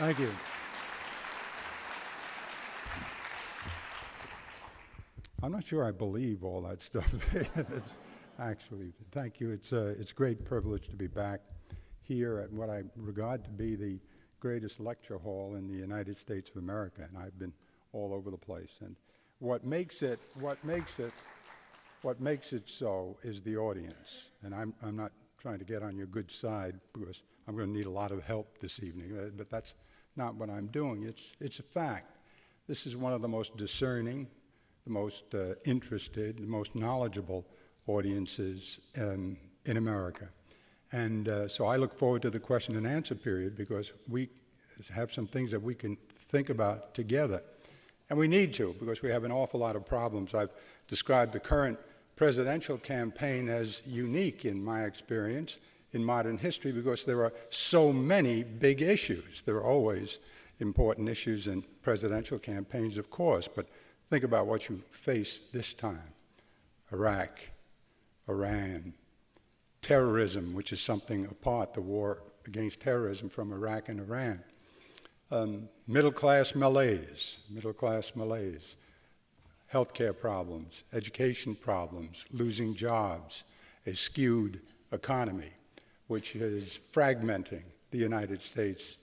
Thank you. I'm not sure I believe all that stuff. Actually, thank you. It's a great privilege to be back here at what I regard to be the greatest lecture hall in the United States of America, and I've been all over the place. And what makes it so is the audience. And I'm not trying to get on your good side because I'm going to need a lot of help this evening, but that's not what I'm doing. It's a fact. This is one of the most discerning, the most interested, the most knowledgeable audiences in America. And so I look forward to the question and answer period because we have some things that we can think about together. And we need to because we have an awful lot of problems. I've described the current presidential campaign as unique in my experience in modern history because there are so many big issues. There are always important issues in presidential campaigns, of course, but think about what you face this time. Iraq, Iran, terrorism, which is something apart, the war against terrorism from Iraq and Iran. Middle-class malaise, healthcare problems, education problems, losing jobs, a skewed economy, which is fragmenting the United States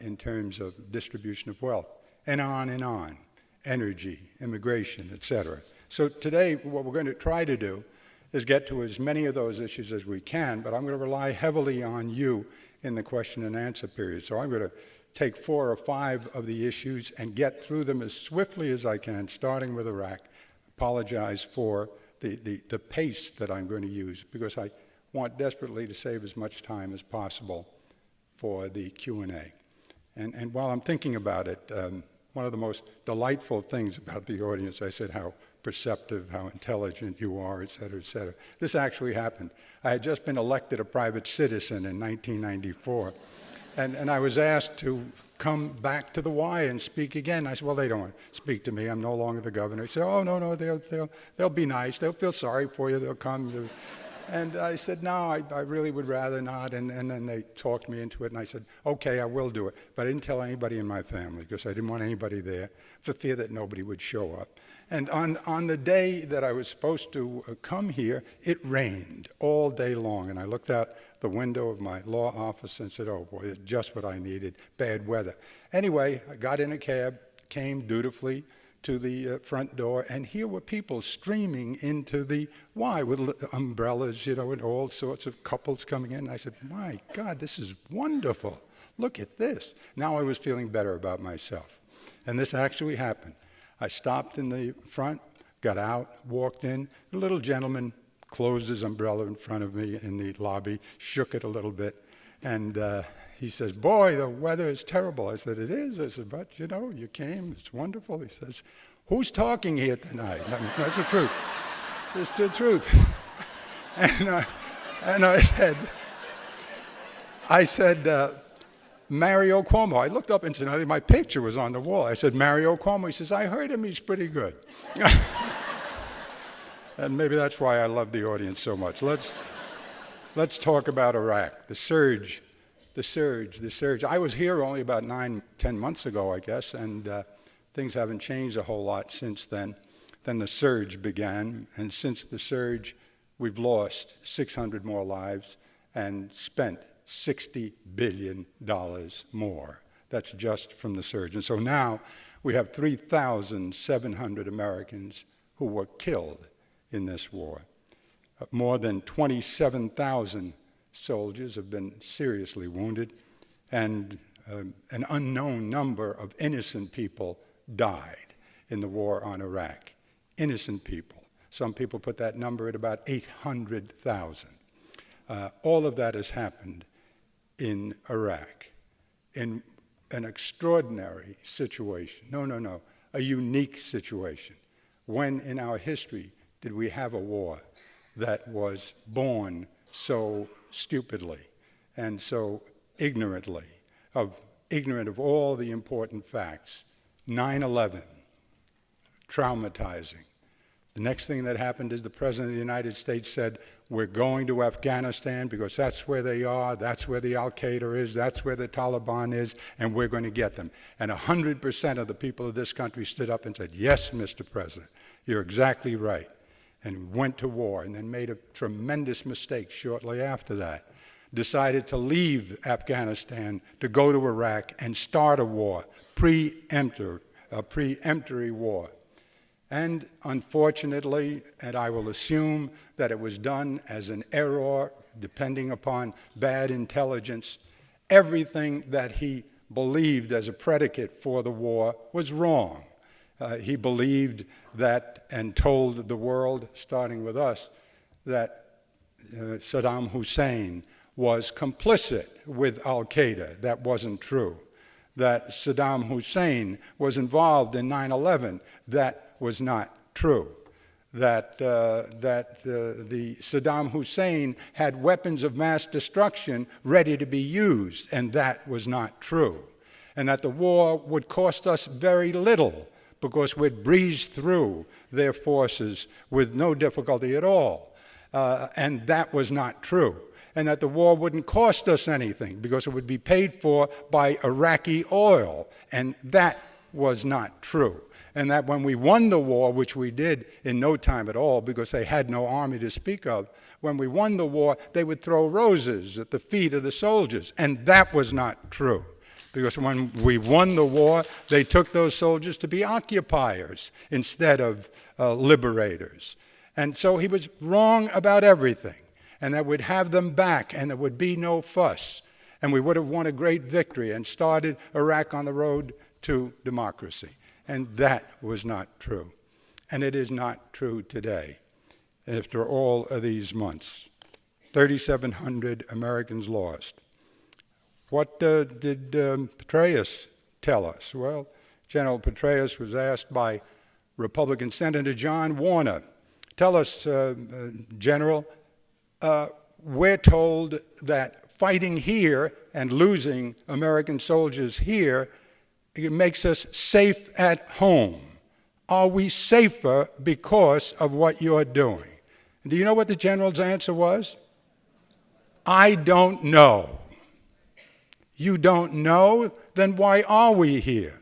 in terms of distribution of wealth, and on, energy, immigration, et cetera. So today, what we're going to try to do is get to as many of those issues as we can, but I'm going to rely heavily on you in the question and answer period. So I'm going to take 4 or 5 of the issues and get through them as swiftly as I can, starting with Iraq. Apologize for the pace that I'm going to use because I want desperately to save as much time as possible for the Q&A. And while I'm thinking about it, one of the most delightful things about the audience, I said how perceptive, how intelligent you are, et cetera, et cetera. This actually happened. I had just been elected a private citizen in 1994, and I was asked to come back to the Y and speak again. I said, well, they don't want to speak to me. I'm no longer the governor. He said, oh, no, they'll be nice. They'll feel sorry for you. They'll come. And I said, no, I really would rather not. And then they talked me into it, and I said, okay, I will do it. But I didn't tell anybody in my family because I didn't want anybody there for fear that nobody would show up. And on the day that I was supposed to come here, it rained all day long. And I looked out the window of my law office and said, oh, boy, it's just what I needed, bad weather. Anyway, I got in a cab, came dutifully to the front door, and here were people streaming into the Y with umbrellas, and all sorts of couples coming in. And I said, my God, this is wonderful. Look at this. Now I was feeling better about myself. And this actually happened. I stopped in the front, got out, walked in. The little gentleman closed his umbrella in front of me in the lobby, shook it a little bit, and he says, boy, the weather is terrible. I said, it is. I said, but, you came. It's wonderful. He says, who's talking here tonight? I mean, that's the truth. It's the truth. And I said, Mario Cuomo. I looked up incidentally, my picture was on the wall. I said, Mario Cuomo. He says, I heard him, he's pretty good. And maybe that's why I love the audience so much. Let's talk about Iraq, the surge. I was here only about 9-10 months ago, I guess, and things haven't changed a whole lot since then. Then the surge began, and since the surge, we've lost 600 more lives and spent $60 billion more. That's just from the surge. And so now we have 3,700 Americans who were killed in this war. More than 27,000 soldiers have been seriously wounded, and an unknown number of innocent people died in the war on Iraq. Innocent people. Some people put that number at about 800,000. All of that has happened in Iraq, in an extraordinary situation. No, a unique situation. When in our history did we have a war that was born so stupidly and so ignorant of all the important facts? 9/11, traumatizing. The next thing that happened is the President of the United States said, we're going to Afghanistan because that's where they are, that's where the Al-Qaeda is, that's where the Taliban is, and we're going to get them. And 100% of the people of this country stood up and said, yes, Mr. President, you're exactly right. And went to war, and then made a tremendous mistake shortly after that. Decided to leave Afghanistan to go to Iraq and start a war, a preemptory war. And unfortunately, and I will assume that it was done as an error, depending upon bad intelligence, everything that he believed as a predicate for the war was wrong. He believed that and told the world, starting with us, that Saddam Hussein was complicit with Al-Qaeda. That wasn't true. That Saddam Hussein was involved in 9/11. That was not true. That the Saddam Hussein had weapons of mass destruction ready to be used, and that was not true. And that the war would cost us very little because we'd breeze through their forces with no difficulty at all. And that was not true. And that the war wouldn't cost us anything because it would be paid for by Iraqi oil. And that was not true. And that when we won the war, which we did in no time at all because they had no army to speak of, when we won the war, they would throw roses at the feet of the soldiers. And that was not true. Because when we won the war, they took those soldiers to be occupiers instead of liberators. And so he was wrong about everything. And that we'd have them back and there would be no fuss. And we would have won a great victory and started Iraq on the road to democracy. And that was not true. And it is not true today. After all of these months, 3,700 Americans lost. What did Petraeus tell us? Well, General Petraeus was asked by Republican Senator John Warner, tell us, General, we're told that fighting here and losing American soldiers here, it makes us safe at home. Are we safer because of what you're doing? And do you know what the general's answer was? I don't know. You don't know? Then why are we here?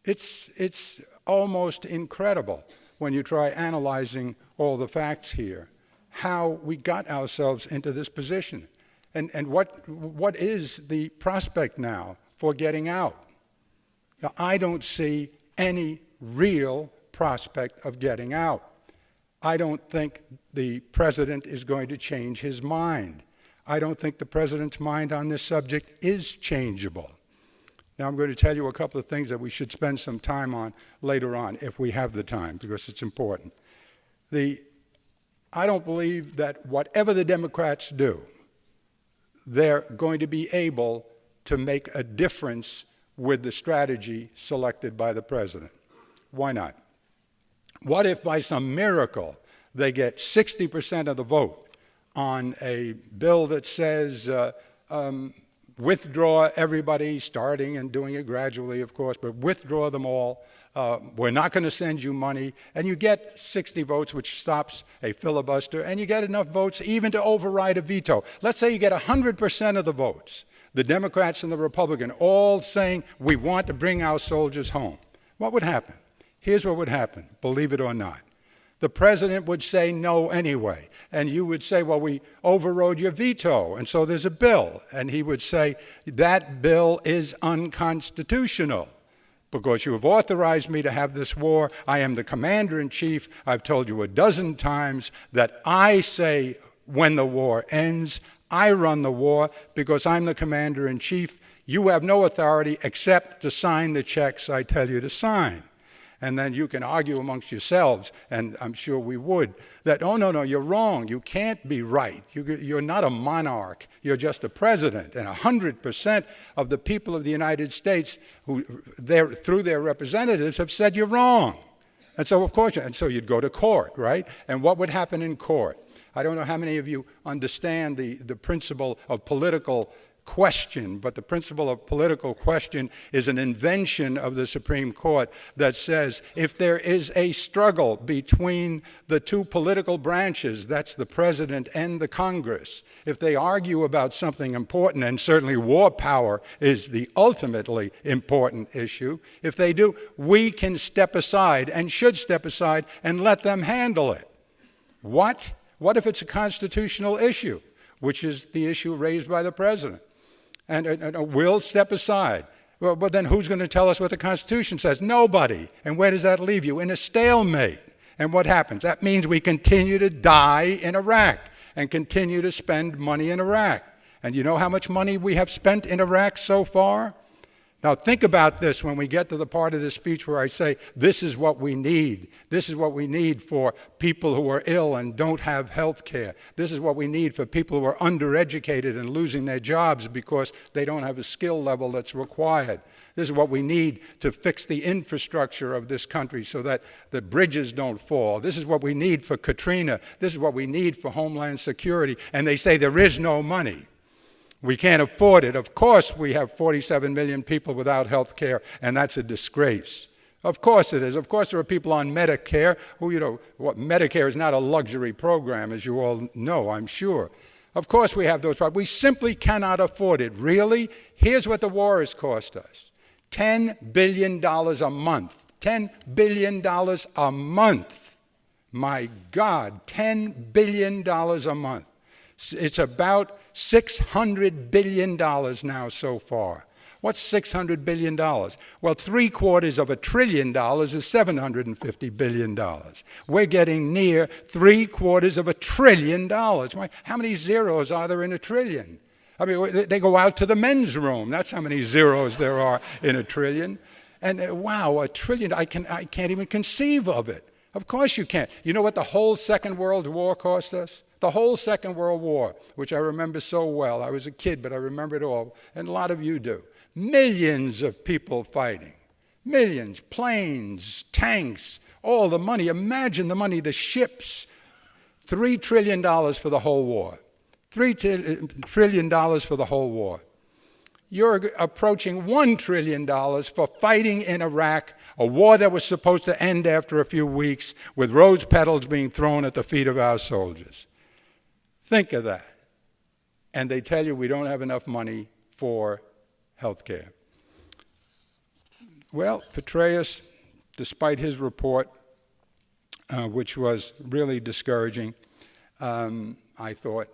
It's almost incredible when you try analyzing all the facts here, how we got ourselves into this position. And what is the prospect now for getting out? Now, I don't see any real prospect of getting out. I don't think the president is going to change his mind. I don't think the president's mind on this subject is changeable. Now, I'm going to tell you a couple of things that we should spend some time on later on, if we have the time, because it's important. I don't believe that whatever the Democrats do, they're going to be able to make a difference with the strategy selected by the president. Why not? What if by some miracle they get 60% of the vote on a bill that says withdraw everybody, starting and doing it gradually, of course, but withdraw them all. We're not going to send you money. And you get 60 votes, which stops a filibuster, and you get enough votes even to override a veto. Let's say you get 100% of the votes, the Democrats and the Republicans, all saying we want to bring our soldiers home. What would happen? Here's what would happen, believe it or not. The president would say no anyway, and you would say, well, we overrode your veto, and so there's a bill. And he would say, that bill is unconstitutional because you have authorized me to have this war. I am the commander-in-chief. I've told you a dozen times that I say when the war ends. I run the war because I'm the commander-in-chief. You have no authority except to sign the checks I tell you to sign. And then you can argue amongst yourselves, and I'm sure we would, that, oh, no, you're wrong. You can't be right. You're not a monarch. You're just a president. And 100% of the people of the United States, through their representatives, have said you're wrong. And so, of course, and so you'd go to court, right? And what would happen in court? I don't know how many of you understand the principle of political question, but the principle of political question is an invention of the Supreme Court that says if there is a struggle between the two political branches, that's the president and the Congress, if they argue about something important, and certainly war power is the ultimately important issue, if they do, we can step aside and should step aside and let them handle it. What? What if it's a constitutional issue, which is the issue raised by the president? And we'll step aside. Well, but then who's going to tell us what the Constitution says? Nobody. And where does that leave you? In a stalemate. And what happens? That means we continue to die in Iraq and continue to spend money in Iraq. And you know how much money we have spent in Iraq so far? Now think about this when we get to the part of the speech where I say, this is what we need. This is what we need for people who are ill and don't have health care. This is what we need for people who are undereducated and losing their jobs because they don't have a skill level that's required. This is what we need to fix the infrastructure of this country so that the bridges don't fall. This is what we need for Katrina. This is what we need for Homeland Security. And they say there is no money. We can't afford it. Of course we have 47 million people without health care, and that's a disgrace. Of course it is. Of course there are people on Medicare who, Medicare is not a luxury program, as you all know, I'm sure. Of course we have those problems. We simply cannot afford it. Really? Here's what the war has cost us. $10 billion a month. $10 billion a month. My God, $10 billion a month. It's about $600 billion now so far. What's $600 billion? Well, $750 billion is $750 billion. We're getting near $750 billion. How many zeros are there in a trillion? I mean, they go out to the men's room. That's how many zeros there are in a trillion. And wow, a trillion, I can't even conceive of it. Of course you can't. You know what the whole Second World War cost us? The whole Second World War, which I remember so well. I was a kid, but I remember it all, and a lot of you do. Millions of people fighting. Millions, planes, tanks, all the money. Imagine the money, the ships. $3 trillion for the whole war. $3 trillion for the whole war. You're approaching $1 trillion for fighting in Iraq, a war that was supposed to end after a few weeks, with rose petals being thrown at the feet of our soldiers. Think of that. And they tell you we don't have enough money for health care. Well, Petraeus, despite his report, which was really discouraging, I thought,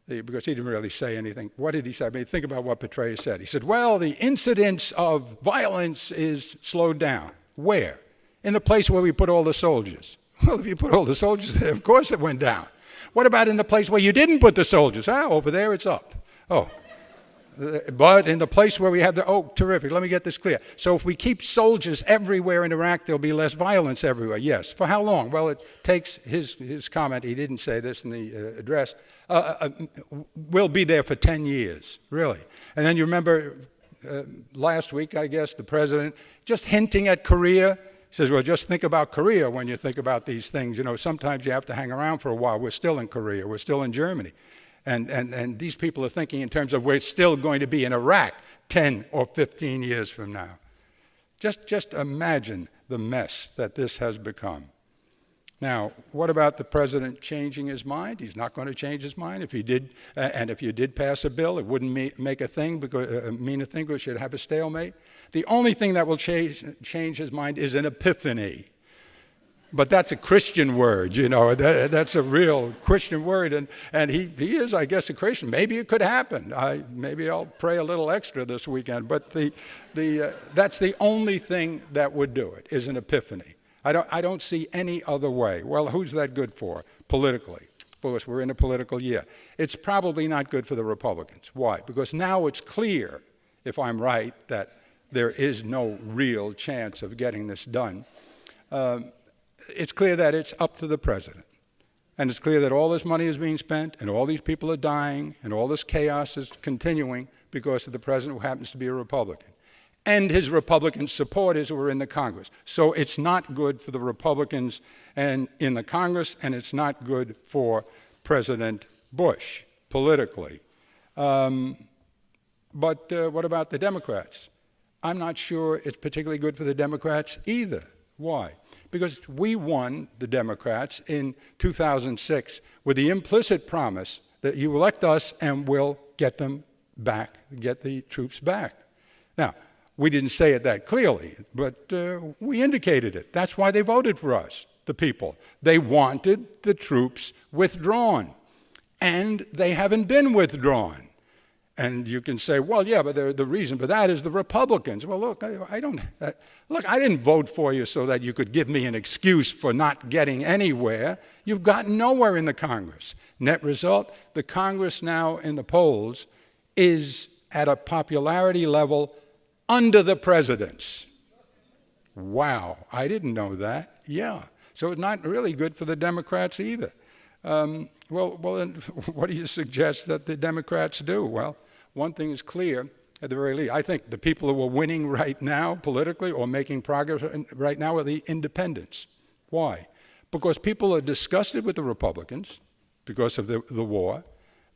because he didn't really say anything. What did he say? I mean, think about what Petraeus said. He said, well, the incidence of violence is slowed down. Where? In the place where we put all the soldiers. Well, if you put all the soldiers there, of course it went down. What about in the place where you didn't put the soldiers? Over there it's up. Oh. But in the place where we have terrific. Let me get this clear. So if we keep soldiers everywhere in Iraq, there'll be less violence everywhere. Yes. For how long? Well, it takes his comment, he didn't say this in the address, we'll be there for 10 years, really. And then you remember last week, I guess, the president just hinting at Korea. He says, well, just think about Korea when you think about these things. Sometimes you have to hang around for a while. We're still in Korea. We're still in Germany. And these people are thinking in terms of we're still going to be in Iraq 10 or 15 years from now. Just imagine the mess that this has become. Now, what about the president changing his mind? He's not going to change his mind. If he did, and if you did pass a bill, it wouldn't mean a thing because you should have a stalemate. The only thing that will change his mind is an epiphany. But that's a Christian word, that's a real Christian word. And he is, I guess, a Christian. Maybe it could happen. Maybe I'll pray a little extra this weekend. But that's the only thing that would do it, is an epiphany. I don't see any other way. Well, who's that good for politically? Of course, we're in a political year. It's probably not good for the Republicans. Why? Because now it's clear, if I'm right, that there is no real chance of getting this done. It's clear that it's up to the president. And it's clear that all this money is being spent, and all these people are dying, and all this chaos is continuing because of the president who happens to be a Republican. And his Republican supporters who are in the Congress. So it's not good for the Republicans and in the Congress, and it's not good for President Bush politically. But what about the Democrats? I'm not sure it's particularly good for the Democrats either. Why? Because we won, the Democrats, in 2006 with the implicit promise that you elect us and we'll get them back, get the troops back. Now, we didn't say it that clearly, but we indicated it. That's why they voted for us, the people. They wanted the troops withdrawn, and they haven't been withdrawn. And you can say, well, yeah, but the reason for that is the Republicans. Well, look, I didn't vote for you so that you could give me an excuse for not getting anywhere. You've gotten nowhere in the Congress. Net result, the Congress now in the polls is at a popularity level under the president's. Wow, I didn't know that. Yeah, so it's not really good for the Democrats either. Well, then what do you suggest that the Democrats do? Well, one thing is clear, at the very least. I think the people who are winning right now politically or making progress right now are the independents. Why? Because people are disgusted with the Republicans because of the war.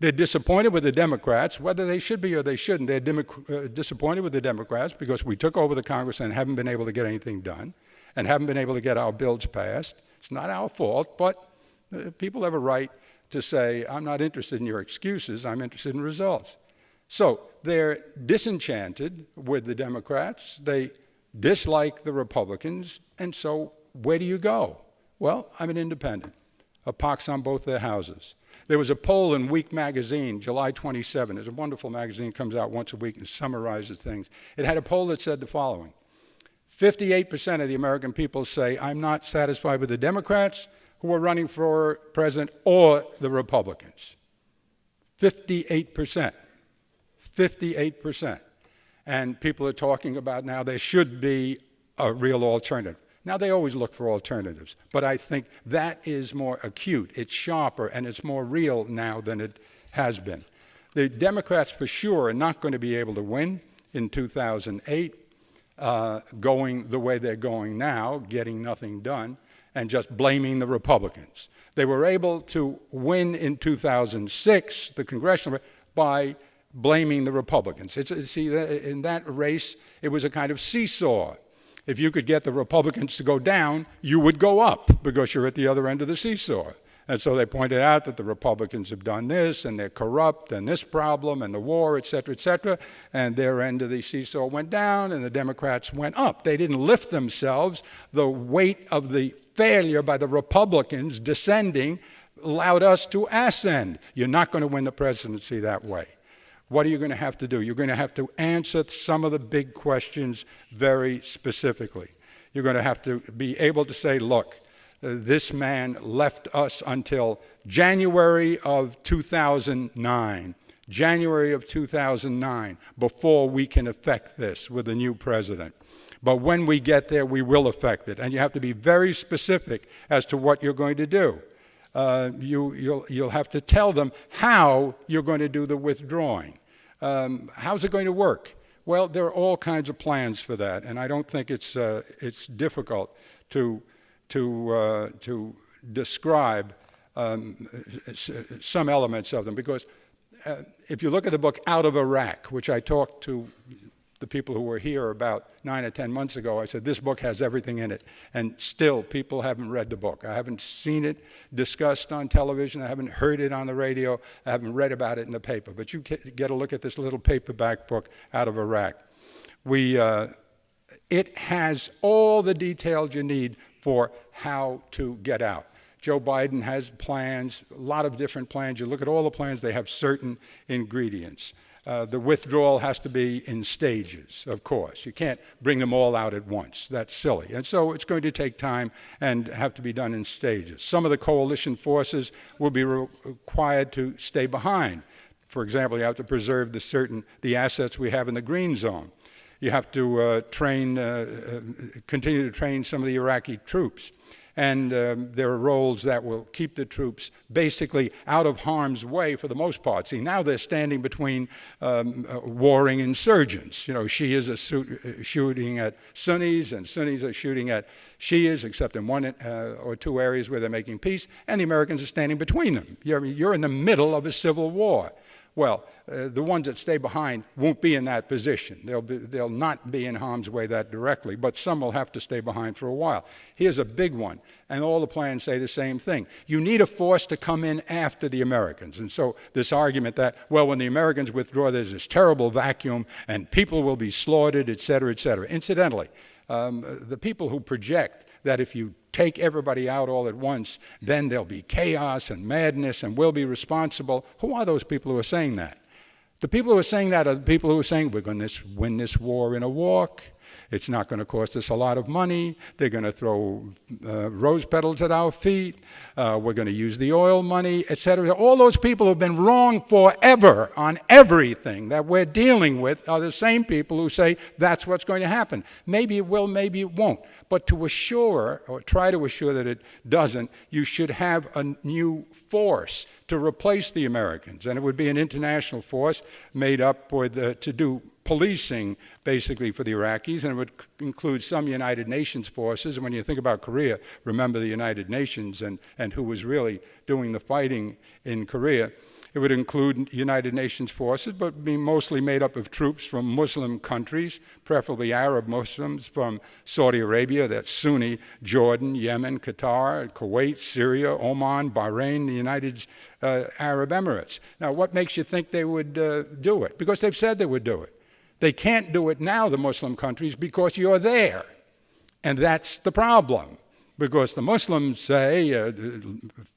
They're disappointed with the Democrats, whether they should be or they shouldn't. They're disappointed with the Democrats because we took over the Congress and haven't been able to get anything done and haven't been able to get our bills passed. It's not our fault, but people have a right to say, I'm not interested in your excuses, I'm interested in results. So they're disenchanted with the Democrats, they dislike the Republicans, and so where do you go? Well, I'm an independent, a pox on both their houses. There was a poll in Week magazine, July 27. It's a wonderful magazine, comes out once a week and summarizes things. It had a poll that said the following: 58% of the American people say, I'm not satisfied with the Democrats who are running for president or the Republicans. 58%. 58%. And people are talking about now there should be a real alternative. Now, they always look for alternatives, but I think that is more acute, it's sharper, and it's more real now than it has been. The Democrats, for sure, are not going to be able to win in 2008, going the way they're going now, getting nothing done, and just blaming the Republicans. They were able to win in 2006, the congressional, by blaming the Republicans. See, in that race, it was a kind of seesaw. If you could get the Republicans to go down, you would go up because you're at the other end of the seesaw. And so they pointed out that the Republicans have done this, and they're corrupt, and this problem, and the war, et cetera, and their end of the seesaw went down, and the Democrats went up. They didn't lift themselves. The weight of the failure by the Republicans descending allowed us to ascend. You're not going to win the presidency that way. What are you going to have to do? You're going to have to answer some of the big questions very specifically. You're going to have to be able to say, look, this man left us until January of 2009, before we can affect this with a new president. But when we get there, we will affect it. And you have to be very specific as to what you're going to do. You'll have to tell them how you're going to do the withdrawing. How's it going to work? Well, there are all kinds of plans for that, and I don't think it's difficult to describe some elements of them, because if you look at the book Out of Iraq, which I talked to the people who were here about 9 or 10 months ago, I said, this book has everything in it. And still, people haven't read the book. I haven't seen it discussed on television. I haven't heard it on the radio. I haven't read about it in the paper. But you get a look at this little paperback book, Out of Iraq. It has all the details you need for how to get out. Joe Biden has plans, a lot of different plans. You look at all the plans, they have certain ingredients. The withdrawal has to be in stages, of course. You can't bring them all out at once. That's silly. And so it's going to take time and have to be done in stages. Some of the coalition forces will be required to stay behind. For example, you have to preserve the assets we have in the green zone. You have to continue to train some of the Iraqi troops. And there are roles that will keep the troops basically out of harm's way for the most part. See, now they're standing between warring insurgents. You know, Shias are shooting at Sunnis, and Sunnis are shooting at Shias, except in one or two areas where they're making peace, and the Americans are standing between them. You're in the middle of a civil war. Well, the ones that stay behind won't be in that position. They'll not be in harm's way that directly, but some will have to stay behind for a while. Here's a big one, and all the plans say the same thing. You need a force to come in after the Americans. And so this argument that, well, when the Americans withdraw, there's this terrible vacuum, and people will be slaughtered, et cetera, et cetera. Incidentally, the people who project that if you take everybody out all at once, then there'll be chaos and madness and we'll be responsible. Who are those people who are saying that? The people who are saying that are the people who are saying we're going to win this war in a walk. It's not going to cost us a lot of money. They're going to throw rose petals at our feet. We're going to use the oil money, etc. All those people who've been wrong forever on everything that we're dealing with are the same people who say that's what's going to happen. Maybe it will, maybe it won't. But to assure, or try to assure that it doesn't, you should have a new force to replace the Americans. And it would be an international force made up to do policing, basically, for the Iraqis, and it would include some United Nations forces. And when you think about Korea, remember the United Nations and who was really doing the fighting in Korea. It would include United Nations forces, but be mostly made up of troops from Muslim countries, preferably Arab Muslims from Saudi Arabia, that's Sunni, Jordan, Yemen, Qatar, Kuwait, Syria, Oman, Bahrain, the United Arab Emirates. Now, what makes you think they would do it? Because they've said they would do it. They can't do it now, the Muslim countries, because you're there. And that's the problem. Because the Muslims say,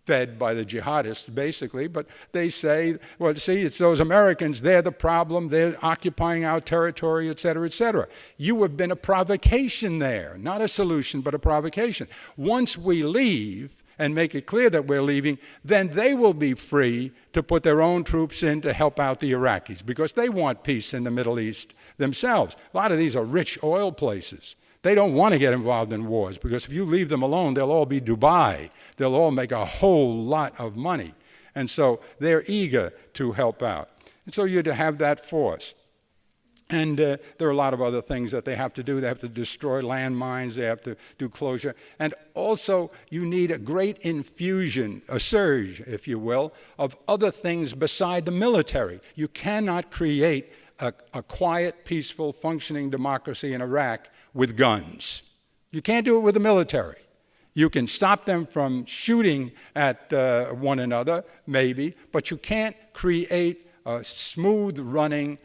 fed by the jihadists basically, but they say, well, see, it's those Americans, they're the problem, they're occupying our territory, et cetera, et cetera. You have been a provocation there, not a solution, but a provocation. Once we leave and make it clear that we're leaving, then they will be free to put their own troops in to help out the Iraqis, because they want peace in the Middle East themselves. A lot of these are rich oil places. They don't want to get involved in wars, because if you leave them alone, they'll all be Dubai. They'll all make a whole lot of money. And so they're eager to help out. And so you'd have that force. And there are a lot of other things that they have to do. They have to destroy landmines. They have to do closure. And also, you need a great infusion, a surge, if you will, of other things beside the military. You cannot create a quiet, peaceful, functioning democracy in Iraq with guns. You can't do it with the military. You can stop them from shooting at one another, maybe, but you can't create a smooth-running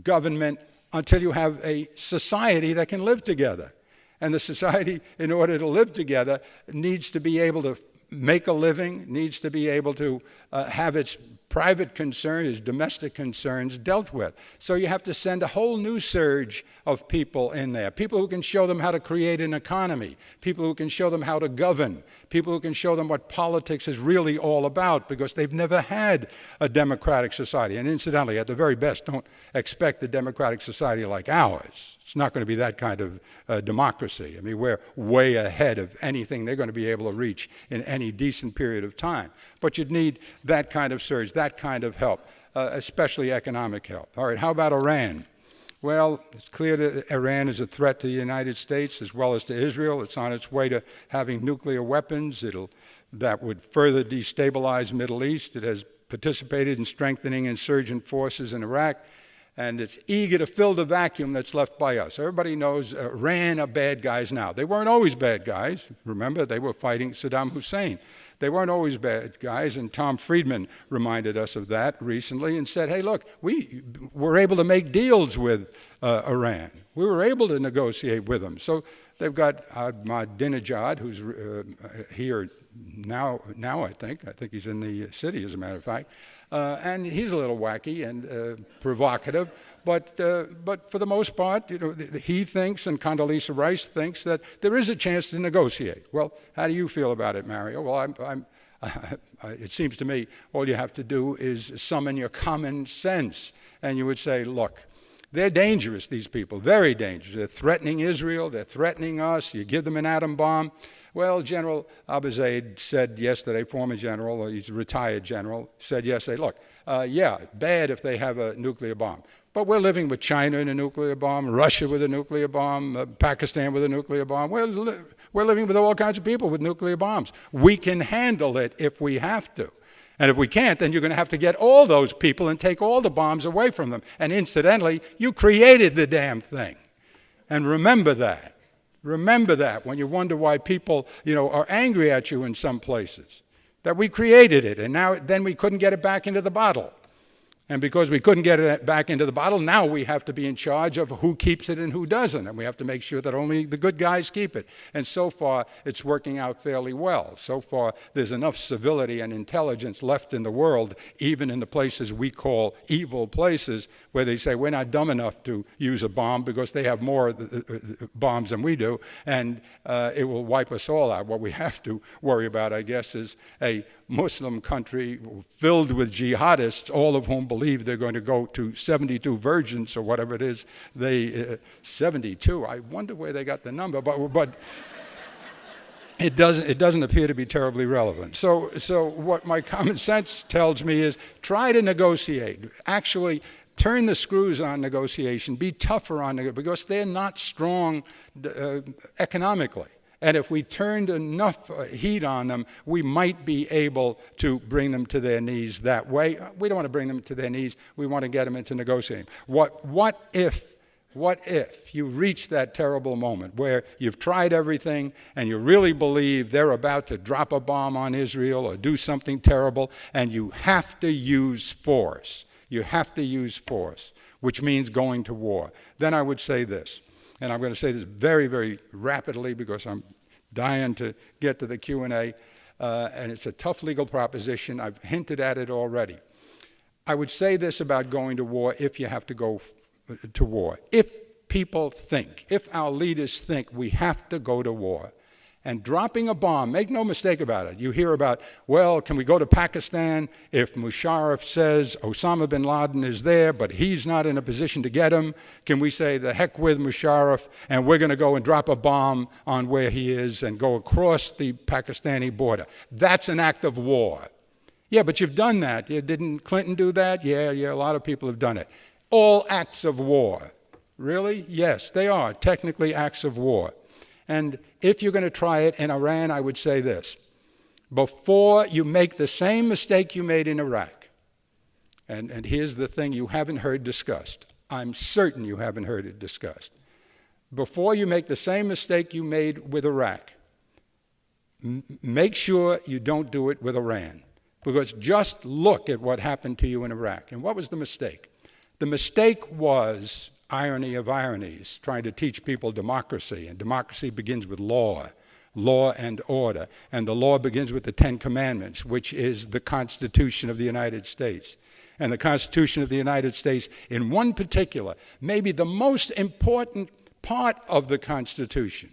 government until you have a society that can live together. And the society, in order to live together, needs to be able to make a living, needs to be able to have its private concerns, its domestic concerns dealt with. So you have to send a whole new surge of people in there, people who can show them how to create an economy, people who can show them how to govern, people who can show them what politics is really all about, because they've never had a democratic society. And incidentally, at the very best, don't expect a democratic society like ours. It's not going to be that kind of democracy. I mean, we're way ahead of anything they're going to be able to reach in any decent period of time. But you'd need that kind of surge, that kind of help, especially economic help. All right, how about Iran? Well, it's clear that Iran is a threat to the United States as well as to Israel. It's on its way to having nuclear weapons. That would further destabilize the Middle East. It has participated in strengthening insurgent forces in Iraq, and it's eager to fill the vacuum that's left by us. Everybody knows Iran are bad guys now. They weren't always bad guys. Remember, they were fighting Saddam Hussein. They weren't always bad guys, and Tom Friedman reminded us of that recently and said, hey, look, we were able to make deals with Iran. We were able to negotiate with them. So they've got Ahmadinejad, who's here now I think he's in the city, as a matter of fact, and he's a little wacky and provocative, but for the most part, he thinks, and Condoleezza Rice thinks, that there is a chance to negotiate. Well, how do you feel about it, Mario? Well, it seems to me all you have to do is summon your common sense, and you would say, look, they're dangerous, these people, very dangerous. They're threatening Israel, they're threatening us, you give them an atom bomb. Well, General Abu Zaid said yesterday, former general, he's a retired general, said yesterday, look, yeah, bad if they have a nuclear bomb. But we're living with China in a nuclear bomb, Russia with a nuclear bomb, Pakistan with a nuclear bomb. We're living with all kinds of people with nuclear bombs. We can handle it if we have to. And if we can't, then you're going to have to get all those people and take all the bombs away from them. And incidentally, you created the damn thing. And remember that. Remember that when you wonder why people, are angry at you in some places. That we created it, and then we couldn't get it back into the bottle. And because we couldn't get it back into the bottle, now we have to be in charge of who keeps it and who doesn't. And we have to make sure that only the good guys keep it. And so far, it's working out fairly well. So far, there's enough civility and intelligence left in the world, even in the places we call evil places, where they say we're not dumb enough to use a bomb because they have more bombs than we do, and it will wipe us all out. What we have to worry about, I guess, is a Muslim country filled with jihadists, all of whom believe they're going to go to 72 virgins or whatever it is. 72. I wonder where they got the number, but it doesn't appear to be terribly relevant. So what my common sense tells me is try to negotiate. Actually, turn the screws on negotiation. Be tougher on negotiation because they're not strong economically. And if we turned enough heat on them, we might be able to bring them to their knees that way. We don't want to bring them to their knees. We want to get them into negotiating. What if you reach that terrible moment where you've tried everything and you really believe they're about to drop a bomb on Israel or do something terrible, and you have to use force? You have to use force, which means going to war. Then I would say this. And I'm going to say this very, very rapidly because I'm dying to get to the Q&A, and it's a tough legal proposition. I've hinted at it already. I would say this about going to war if you have to go to war. If people think, if our leaders think we have to go to war, and dropping a bomb, make no mistake about it. You hear about, well, can we go to Pakistan if Musharraf says Osama bin Laden is there, but he's not in a position to get him? Can we say, the heck with Musharraf, and we're going to go and drop a bomb on where he is and go across the Pakistani border? That's an act of war. Yeah, but you've done that. Didn't Clinton do that? Yeah, a lot of people have done it. All acts of war. Really? Yes, they are technically acts of war. And if you're going to try it in Iran, I would say this. Before you make the same mistake you made in Iraq, and here's the thing you haven't heard discussed. I'm certain you haven't heard it discussed. Before you make the same mistake you made with Iraq, make sure you don't do it with Iran. Because just look at what happened to you in Iraq. And what was the mistake? The mistake was irony of ironies, trying to teach people democracy. And democracy begins with law and order. And the law begins with the Ten Commandments, which is the Constitution of the United States. And the Constitution of the United States, in one particular, maybe the most important part of the Constitution,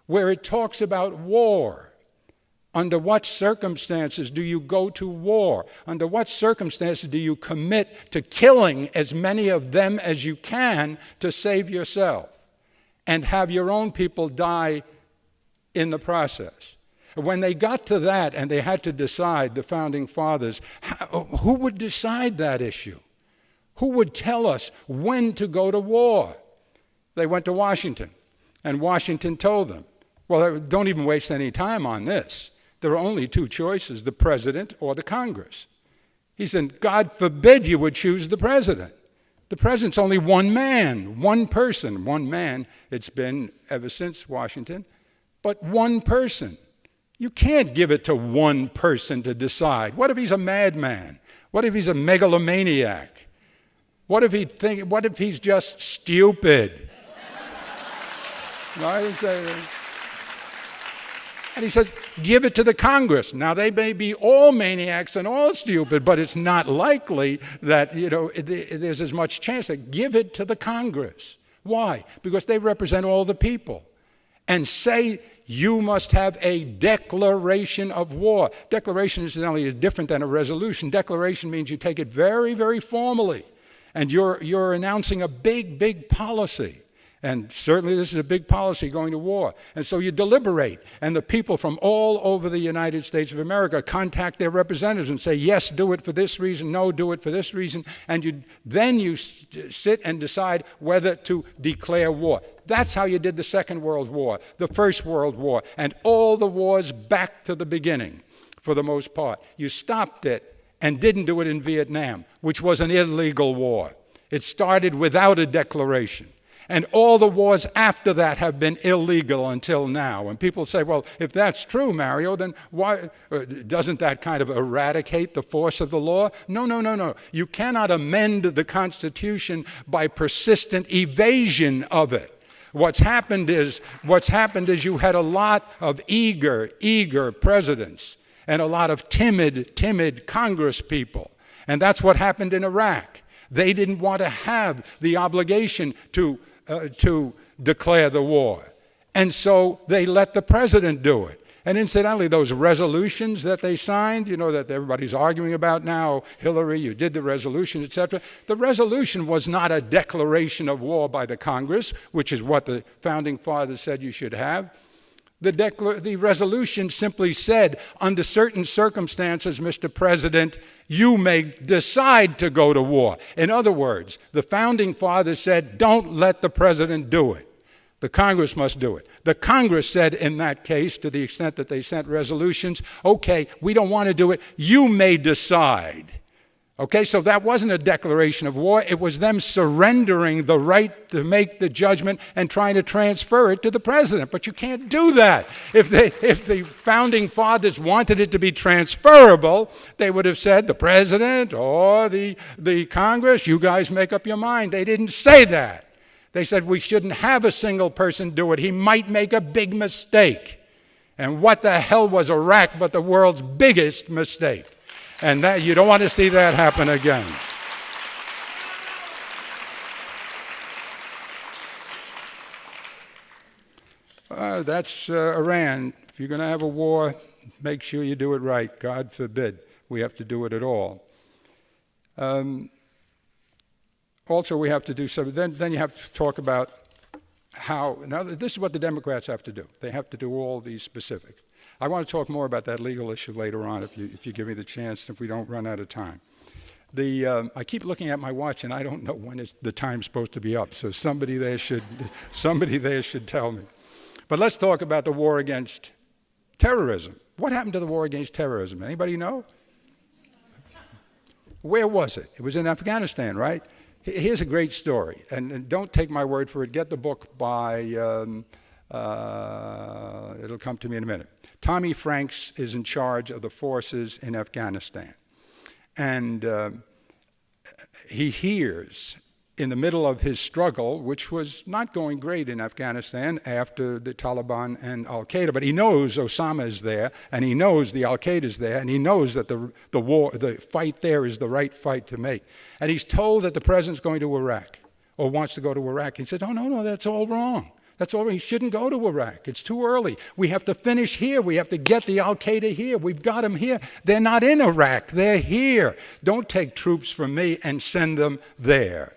where it talks about war. Under what circumstances do you go to war? Under what circumstances do you commit to killing as many of them as you can to save yourself and have your own people die in the process? When they got to that and they had to decide, the Founding Fathers, who would decide that issue? Who would tell us when to go to war? They went to Washington, and Washington told them, well, don't even waste any time on this. There are only two choices, the president or the Congress. He said, God forbid you would choose the president. The president's only one man, one person, one man. It's been ever since Washington, but one person. You can't give it to one person to decide. What if he's a madman? What if he's a megalomaniac? What if he's just stupid? No, I didn't say that. And he says, give it to the Congress. Now, they may be all maniacs and all stupid, but it's not likely that, there's as much chance that give it to the Congress. Why? Because they represent all the people. And say you must have a declaration of war. Declaration, incidentally, is different than a resolution. Declaration means you take it very, very formally. And you're announcing a big, big policy. And certainly this is a big policy, going to war. And so you deliberate, and the people from all over the United States of America contact their representatives and say, yes, do it for this reason, no, do it for this reason. And then you sit and decide whether to declare war. That's how you did the Second World War, the First World War, and all the wars back to the beginning, for the most part. You stopped it and didn't do it in Vietnam, which was an illegal war. It started without a declaration. And all the wars after that have been illegal until now. And people say, well, if that's true, Mario, then why doesn't that kind of eradicate the force of the law? No, no, no, no. You cannot amend the Constitution by persistent evasion of it. What's happened is you had a lot of eager presidents and a lot of timid Congress people. And that's what happened in Iraq. They didn't want to have the obligation to declare the war. And so they let the president do it. And incidentally, those resolutions that they signed, you know, that everybody's arguing about now, Hillary, you did the resolution, etc. The resolution was not a declaration of war by the Congress, which is what the Founding Fathers said you should have. The resolution simply said, under certain circumstances, Mr. President, you may decide to go to war. In other words, the Founding Fathers said, don't let the president do it. The Congress must do it. The Congress said in that case, to the extent that they sent resolutions, okay, we don't want to do it, you may decide. Okay, so that wasn't a declaration of war. It was them surrendering the right to make the judgment and trying to transfer it to the president. But you can't do that. If the Founding Fathers wanted it to be transferable, they would have said, the president or the Congress, you guys make up your mind. They didn't say that. They said we shouldn't have a single person do it. He might make a big mistake. And what the hell was Iraq but the world's biggest mistake? And that you don't want to see that happen again. That's Iran. If you're going to have a war, make sure you do it right. God forbid we have to do it at all. Also, we have to do something. Then you have to talk about how. Now, this is what the Democrats have to do. They have to do all these specifics. I want to talk more about that legal issue later on if you give me the chance, if we don't run out of time. I keep looking at my watch and I don't know when the time's supposed to be up, so somebody there should tell me. But let's talk about the war against terrorism. What happened to the war against terrorism? Anybody know? Where was it? It was in Afghanistan, right? Here's a great story, and don't take my word for it. Get the book by, it'll come to me in a minute. Tommy Franks is in charge of the forces in Afghanistan. And he hears, in the middle of his struggle, which was not going great in Afghanistan after the Taliban and al-Qaeda, but he knows Osama is there, and he knows the al-Qaeda is there, and he knows that the fight there is the right fight to make. And he's told that the president's going to Iraq, or wants to go to Iraq. He said, oh, no, that's all wrong. That's all. He shouldn't go to Iraq. It's too early. We have to finish here. We have to get the al-Qaeda here. We've got them here. They're not in Iraq. They're here. Don't take troops from me and send them there.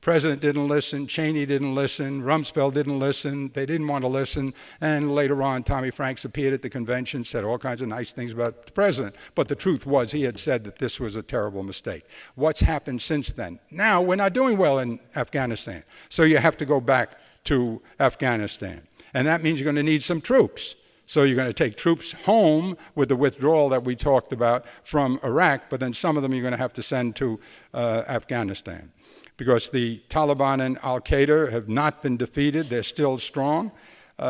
President didn't listen. Cheney didn't listen. Rumsfeld didn't listen. They didn't want to listen. And later on, Tommy Franks appeared at the convention, said all kinds of nice things about the president. But the truth was he had said that this was a terrible mistake. What's happened since then? Now, we're not doing well in Afghanistan. So you have to go back to Afghanistan. And that means you're going to need some troops. So you're going to take troops home with the withdrawal that we talked about from Iraq, but then some of them you're going to have to send to Afghanistan. Because the Taliban and al-Qaeda have not been defeated. They're still strong. We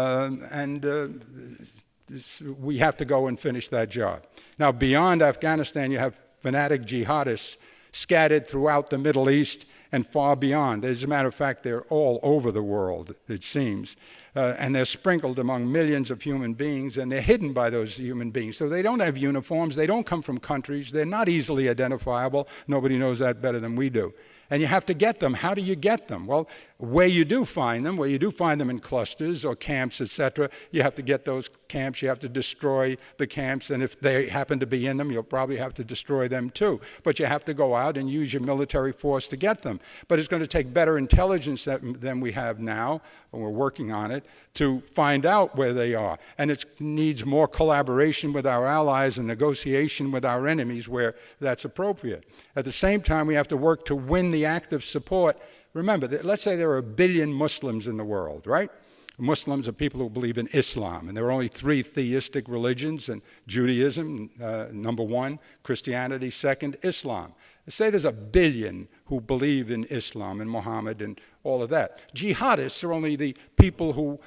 have to go and finish that job. Now, beyond Afghanistan, you have fanatic jihadists scattered throughout the Middle East and far beyond. As a matter of fact, they're all over the world, it seems. And they're sprinkled among millions of human beings, and they're hidden by those human beings. So they don't have uniforms. They don't come from countries. They're not easily identifiable. Nobody knows that better than we do. And you have to get them. How do you get them? Well, where you do find them in clusters or camps, etc., you have to get those camps. You have to destroy the camps. And if they happen to be in them, you'll probably have to destroy them too. But you have to go out and use your military force to get them. But it's going to take better intelligence than we have now, and we're working on it, to find out where they are. And it needs more collaboration with our allies and negotiation with our enemies where that's appropriate. At the same time, we have to work to win the active support. Remember, let's say there are 1 billion Muslims in the world, right? Muslims are people who believe in Islam, and there are only three theistic religions, and Judaism, number one, Christianity, second, Islam. Say there's 1 billion who believe in Islam and Muhammad and all of that. Jihadists are only the people who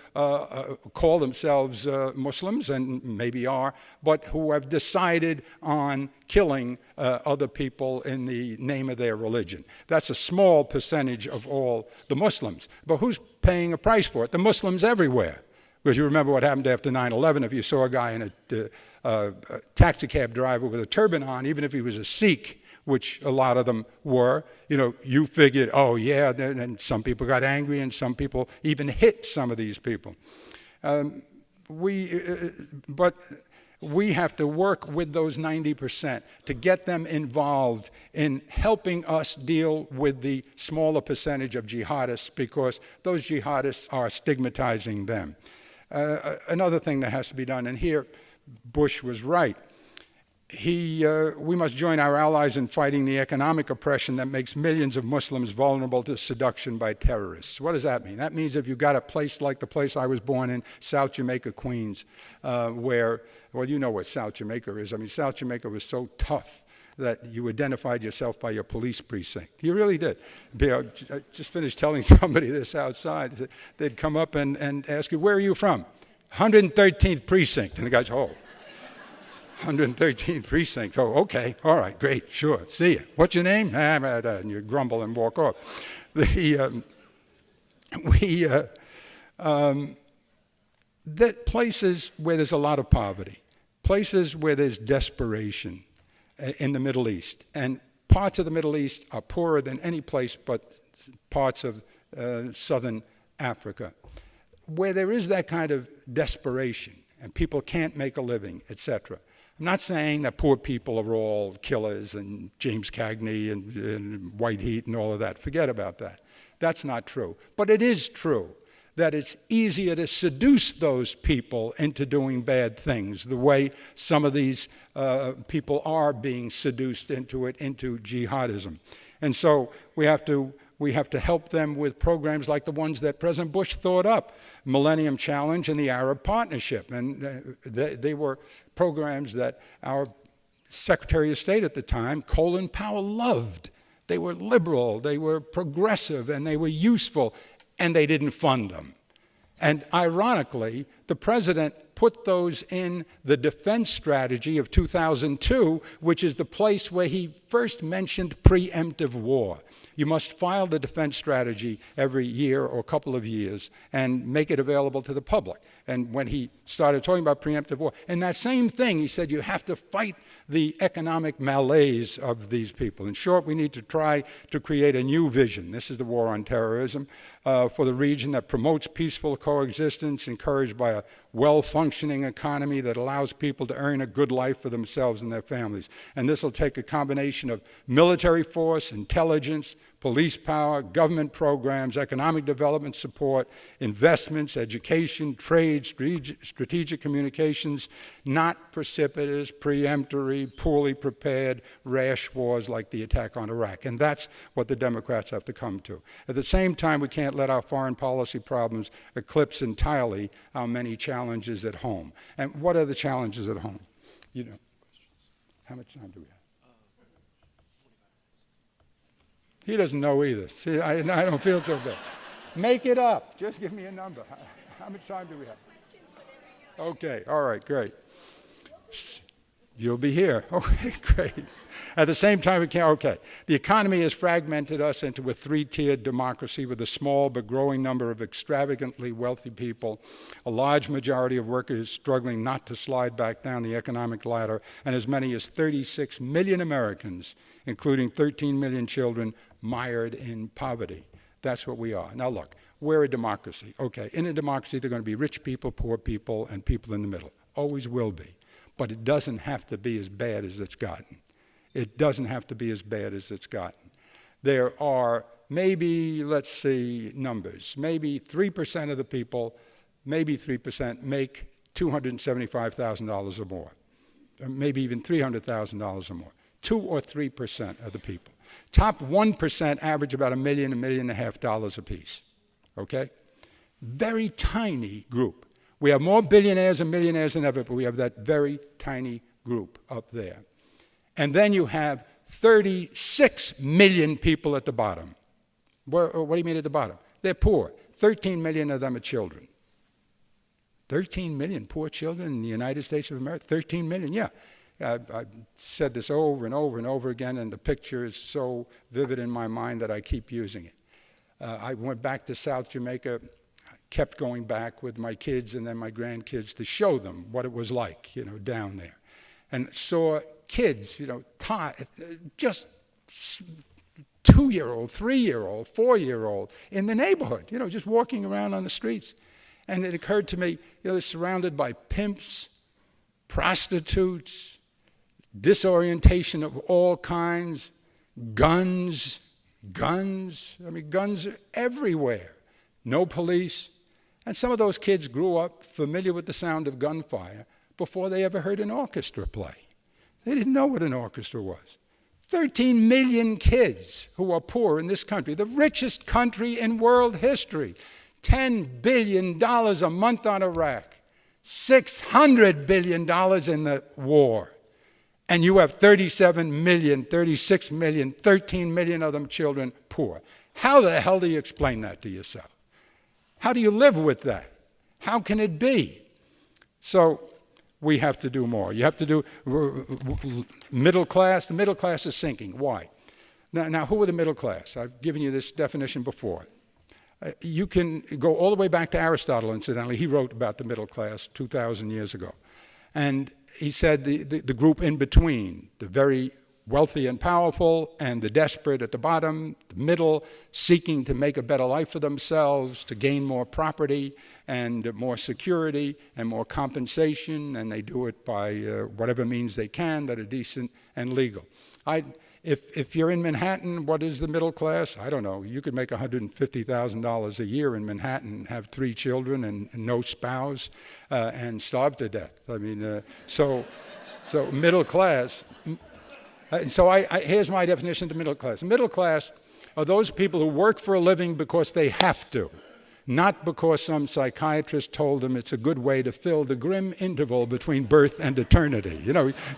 call themselves Muslims, and maybe are, but who have decided on killing other people in the name of their religion. That's a small percentage of all the Muslims. But who's paying a price for it? The Muslims everywhere. Because you remember what happened after 9/11. If you saw a guy in a taxi cab driver with a turban on, even if he was a Sikh, which a lot of them were, you figured, oh yeah, and some people got angry and some people even hit some of these people. But we have to work with those 90% to get them involved in helping us deal with the smaller percentage of jihadists, because those jihadists are stigmatizing them. Another thing that has to be done, and here Bush was right, we must join our allies in fighting the economic oppression that makes millions of Muslims vulnerable to seduction by terrorists. What does that mean? That means if you've got a place like the place I was born in, South Jamaica, Queens, where, well, you know what South Jamaica is. I mean, South Jamaica was so tough that you identified yourself by your police precinct. You really did. I just finished telling somebody this outside. They'd come up and ask you, where are you from? 113th precinct. And the guy says, oh. 113th precinct. Oh, okay. All right. Great. Sure. See you. What's your name? And you grumble and walk off. The places where there's a lot of poverty, places where there's desperation in the Middle East, and parts of the Middle East are poorer than any place but parts of southern Africa, where there is that kind of desperation and people can't make a living, etc. I'm not saying that poor people are all killers and James Cagney and White Heat and all of that. Forget about that. That's not true. But it is true that it's easier to seduce those people into doing bad things, the way some of these people are being seduced into it, into jihadism. And so we have to help them with programs like the ones that President Bush thought up, Millennium Challenge and the Arab Partnership. And they were programs that our Secretary of State at the time, Colin Powell, loved. They were liberal, they were progressive, and they were useful, and they didn't fund them. And ironically, the president put those in the defense strategy of 2002, which is the place where he first mentioned preemptive war. You must file the defense strategy every year or couple of years and make it available to the public. And when he started talking about preemptive war, and that same thing, he said you have to fight the economic malaise of these people. In short, we need to try to create a new vision. This is the war on terrorism for the region that promotes peaceful coexistence, encouraged by a well-functioning economy that allows people to earn a good life for themselves and their families. And this will take a combination of military force, intelligence, police power, government programs, economic development support, investments, education, trade, strategic communications, not precipitous, preemptory, poorly prepared, rash wars like the attack on Iraq. And that's what the Democrats have to come to. At the same time, we can't let our foreign policy problems eclipse entirely our many challenges at home. And what are the challenges at home? You know, how much time do we have? He doesn't know either. See, I don't feel so bad. Make it up. Just give me a number. How much time do we have? Okay, all right, great. You'll be here. Okay, great. At the same time, we can't, okay. The economy has fragmented us into a three-tiered democracy with a small but growing number of extravagantly wealthy people, a large majority of workers struggling not to slide back down the economic ladder, and as many as 36 million Americans, including 13 million children, mired in poverty. That's what we are. Now look, we're a democracy. Okay, in a democracy, there are going to be rich people, poor people, and people in the middle. Always will be. But it doesn't have to be as bad as it's gotten. It doesn't have to be as bad as it's gotten. There are maybe, let's see, numbers. Maybe 3% of the people, maybe 3% make $275,000 or more. Or maybe even $300,000 or more. 2 or 3% of the people. Top 1% average about $1 million, $1.5 million apiece. Okay? Very tiny group. We have more billionaires and millionaires than ever, but we have that very tiny group up there. And then you have 36 million people at the bottom. What do you mean at the bottom? They're poor. 13 million of them are children. 13 million poor children in the United States of America? 13 million, yeah. I've said this over and over and over again, and the picture is so vivid in my mind that I keep using it. I went back to South Jamaica, kept going back with my kids and then my grandkids to show them what it was like, down there. And saw kids, just 2-year-old, 3-year-old, 4-year-old in the neighborhood, just walking around on the streets. And it occurred to me, they're surrounded by pimps, prostitutes, disorientation of all kinds, guns. Guns are everywhere. No police. And some of those kids grew up familiar with the sound of gunfire before they ever heard an orchestra play. They didn't know what an orchestra was. 13 million kids who are poor in this country, the richest country in world history. $10 billion a month on Iraq. $600 billion in the war. And you have 37 million, 36 million, 13 million of them children poor. How the hell do you explain that to yourself? How do you live with that? How can it be? So we have to do more. You have to do middle class. The middle class is sinking. Why? Now, who are the middle class? I've given you this definition before. You can go all the way back to Aristotle, incidentally. He wrote about the middle class 2,000 years ago. And he said the group in between, the very wealthy and powerful and the desperate at the bottom, the middle, seeking to make a better life for themselves, to gain more property and more security and more compensation, and they do it by whatever means they can that are decent and legal. If you're in Manhattan, what is the middle class? I don't know. You could make $150,000 a year in Manhattan, have 3 children and no spouse, and starve to death. So middle class. Here's my definition of the middle class. Middle class are those people who work for a living because they have to, not because some psychiatrist told them it's a good way to fill the grim interval between birth and eternity.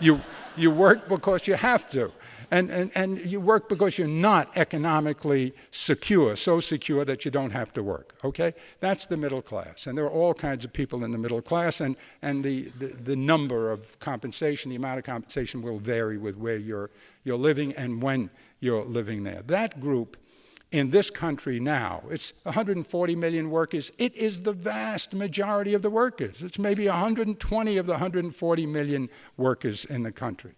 You work because you have to. And you work because you're not economically secure, so secure that you don't have to work, okay? That's the middle class. And there are all kinds of people in the middle class, and the number of compensation, the amount of compensation will vary with where you're living and when you're living there. That group in this country now, it's 140 million workers. It is the vast majority of the workers. It's maybe 120 of the 140 million workers in the country.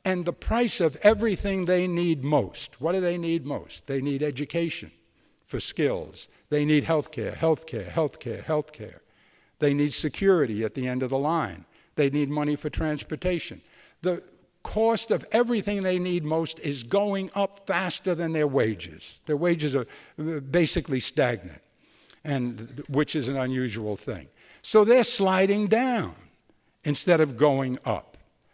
And the price of everything they need most. What do they need most? They need education for skills. They need healthcare. They need security at the end of the line. They need money for transportation. The cost of everything they need most is going up faster than their wages. Their wages are basically stagnant, and which is an unusual thing. So they're sliding down instead of going up.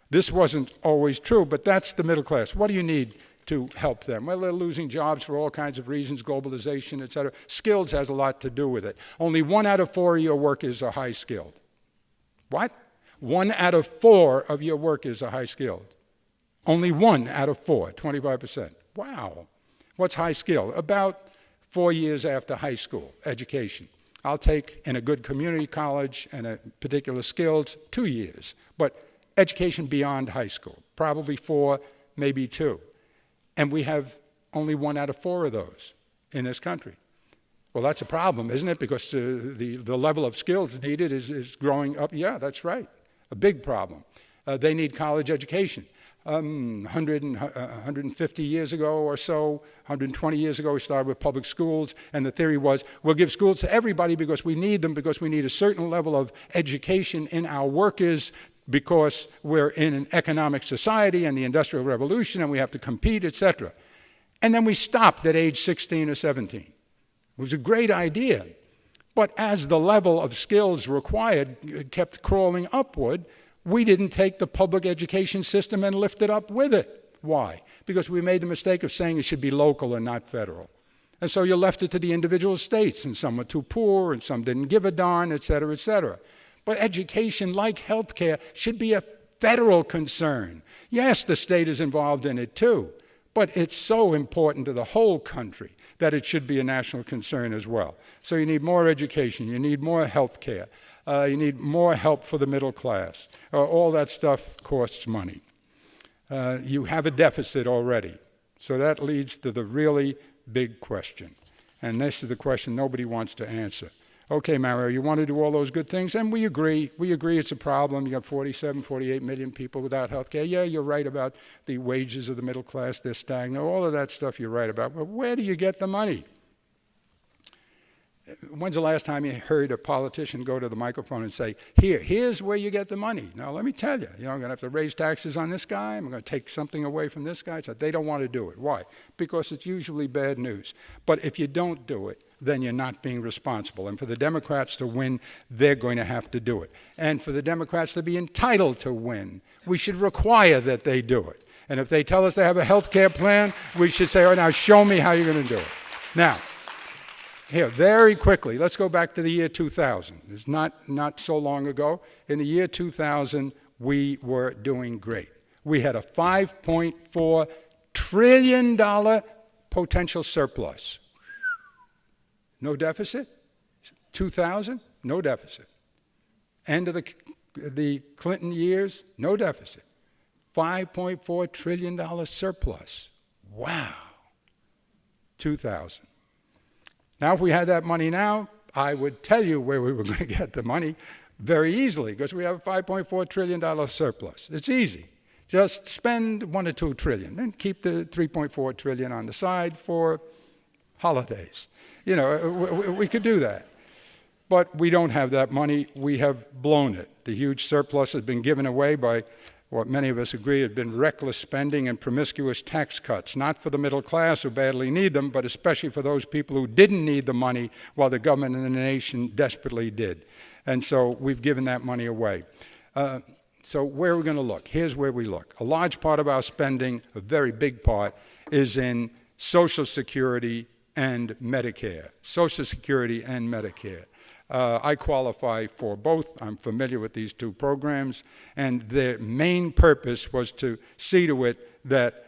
This wasn't always true, but that's the middle class. What do you need to help them? Well, they're losing jobs for all kinds of reasons, globalization, et cetera. Skills has a lot to do with it. Only 1 out of 4 of your workers are high skilled. What? 1 out of 4 of your workers are high skilled. Only 1 out of 4, 25%. Wow. What's high skilled? About 4 years after high school education. I'll take in a good community college and a particular skills 2 years. But education beyond high school, probably 4, maybe 2. And we have only 1 out of 4 of those in this country. Well, that's a problem, isn't it? Because the level of skills needed is growing up. Yeah, that's right. A big problem. They need college education. 150 years ago or so, 120 years ago, we started with public schools, and the theory was, we'll give schools to everybody because we need them, because we need a certain level of education in our workers, because we're in an economic society and the Industrial Revolution and we have to compete, etc. And then we stopped at age 16 or 17. It was a great idea. But as the level of skills required kept crawling upward, we didn't take the public education system and lift it up with it. Why? Because we made the mistake of saying it should be local and not federal. And so you left it to the individual states, and some were too poor, and some didn't give a darn, et cetera, et cetera. But education, like healthcare, should be a federal concern. Yes, the state is involved in it too, but it's so important to the whole country that it should be a national concern as well. So you need more education, you need more health care, you need more help for the middle class. All that stuff costs money. You have a deficit already. So that leads to the really big question. And this is the question nobody wants to answer. Okay, Mario, you want to do all those good things? And we agree. We agree it's a problem. You got 47, 48 million people without health care. Yeah, you're right about the wages of the middle class. They're stagnant. All of that stuff you're right about. But where do you get the money? When's the last time you heard a politician go to the microphone and say, here's where you get the money? Now, let me tell you, I'm going to have to raise taxes on this guy. I'm going to take something away from this guy. So they don't want to do it. Why? Because it's usually bad news. But if you don't do it, then you're not being responsible. And for the Democrats to win, they're going to have to do it. And for the Democrats to be entitled to win, we should require that they do it. And if they tell us they have a health care plan, we should say, all right, now show me how you're going to do it. Now, here, very quickly, let's go back to the year 2000. It's not so long ago. In the year 2000, we were doing great. We had a $5.4 trillion potential surplus. No deficit. 2000, no deficit. End of the Clinton years, no deficit. $5.4 trillion surplus. Wow. 2000. Now, if we had that money now, I would tell you where we were going to get the money very easily, because we have a $5.4 trillion surplus. It's easy. Just spend $1 or $2 trillion, and keep the $3.4 trillion on the side for holidays. We could do that. But we don't have that money. We have blown it. The huge surplus has been given away by what many of us agree had been reckless spending and promiscuous tax cuts, not for the middle class who badly need them, but especially for those people who didn't need the money while the government and the nation desperately did. And so we've given that money away. So where are we going to look? Here's where we look. A large part of our spending, a very big part, is in Social Security and Medicare. Social Security and Medicare. I qualify for both. I'm familiar with these two programs, and their main purpose was to see to it that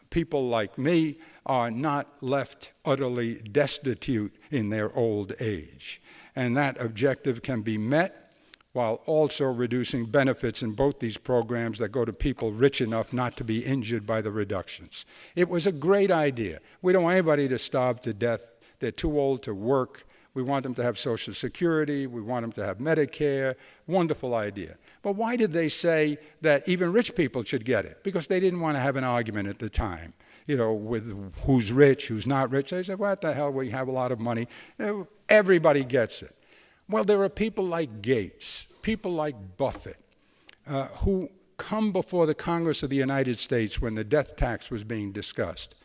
people like me are not left utterly destitute in their old age. And that objective can be met while also reducing benefits in both these programs that go to people rich enough not to be injured by the reductions. It was a great idea. We don't want anybody to starve to death. They're too old to work. We want them to have Social Security. We want them to have Medicare. Wonderful idea. But why did they say that even rich people should get it? Because they didn't want to have an argument at the time, with who's rich, who's not rich. They said, what the hell, we have a lot of money. Everybody gets it. Well, there are people like Gates, people like Buffett, who come before the Congress of the United States when the death tax was being discussed.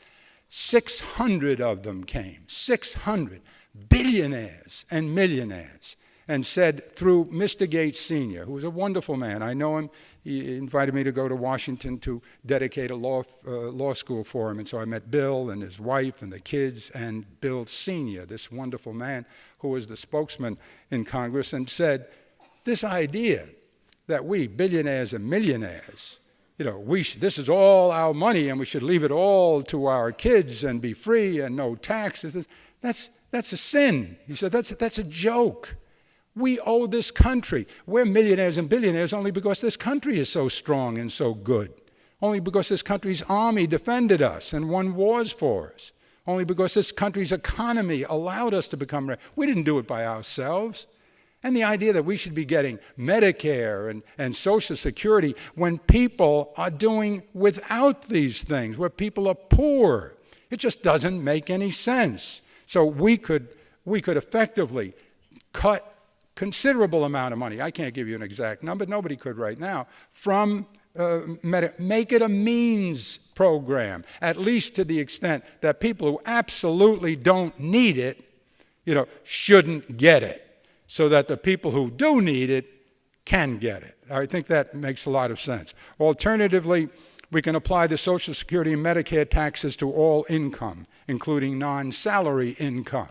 600 of them came, 600 billionaires and millionaires, and said through Mr. Gates Sr., who was a wonderful man. I know him. He invited me to go to Washington to dedicate a law school for him. And so I met Bill and his wife and the kids and Bill Sr., this wonderful man who was the spokesman in Congress, and said, this idea that we, billionaires and millionaires, this is all our money and we should leave it all to our kids and be free and no taxes, that's a sin. He said, that's a joke. We owe this country. We're millionaires and billionaires only because this country is so strong and so good. Only because this country's army defended us and won wars for us. Only because this country's economy allowed us to become rich. We didn't do it by ourselves. And the idea that we should be getting Medicare and Social Security when people are doing without these things, where people are poor, it just doesn't make any sense. So we could effectively cut considerable amount of money. I can't give you an exact number. Nobody could right now. From make it a means program, at least to the extent that people who absolutely don't need it, shouldn't get it, so that the people who do need it can get it. I think that makes a lot of sense. Alternatively, We can apply the Social Security and Medicare taxes to all income, including non-salary income.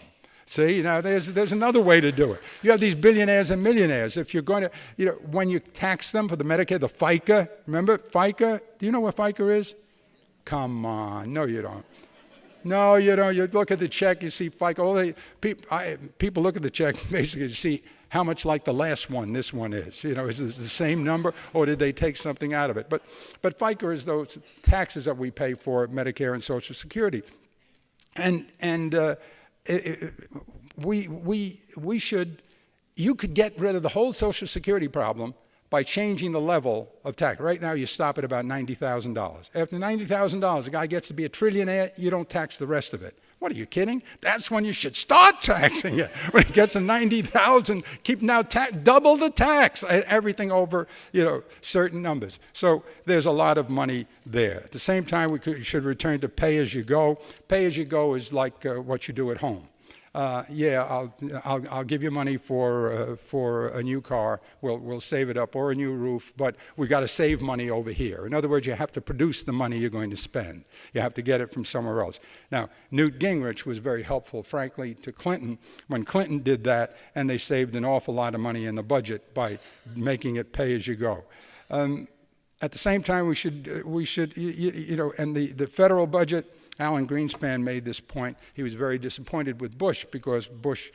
See, now there's another way to do it. You have these billionaires and millionaires. If you're going to, when you tax them for the Medicare, the FICA, remember FICA? Do you know what FICA is? Come on, no you don't. No, you don't. You look at the check, you see FICA. People look at the check basically to see how much like the last one this one is. Is it the same number or did they take something out of it? But FICA is those taxes that we pay for Medicare and Social Security. You could get rid of the whole Social Security problem by changing the level of tax. Right now, you stop at about $90,000. After $90,000, a guy gets to be a trillionaire, you don't tax the rest of it. What, are you kidding? That's when you should start taxing it. When it gets to $90,000, keep now double the tax, everything over, certain numbers. So there's a lot of money there. At the same time, we should return to pay-as-you-go. Pay-as-you-go is like what you do at home. I'll give you money for a new car. We'll save it up, or a new roof, but we got to save money over here. In other words, you have to produce the money you're going to spend. You have to get it from somewhere else. Now, Newt Gingrich was very helpful, frankly, to Clinton when Clinton did that, and they saved an awful lot of money in the budget by making it pay as you go. At the same time, we should, and the federal budget. Alan Greenspan made this point. He was very disappointed with Bush because Bush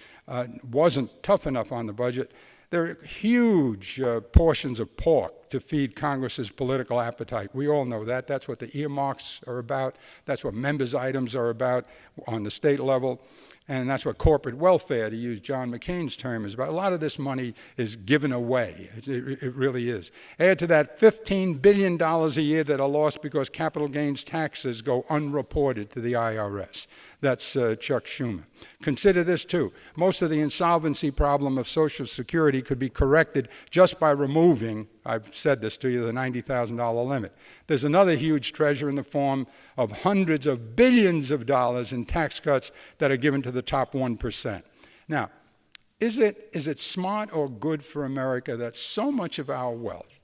wasn't tough enough on the budget. There are huge portions of pork to feed Congress's political appetite. We all know that. That's what the earmarks are about. That's what members' items are about on the state level. And that's what corporate welfare, to use John McCain's term, is about. A lot of this money is given away. It really is. Add to that $15 billion a year that are lost because capital gains taxes go unreported to the IRS. That's Chuck Schumer. Consider this, too. Most of the insolvency problem of Social Security could be corrected just by removing, I've said this to you, the $90,000 limit. There's another huge treasure in the form of hundreds of billions of dollars in tax cuts that are given to the top 1%. Now, is it smart or good for America that so much of our wealth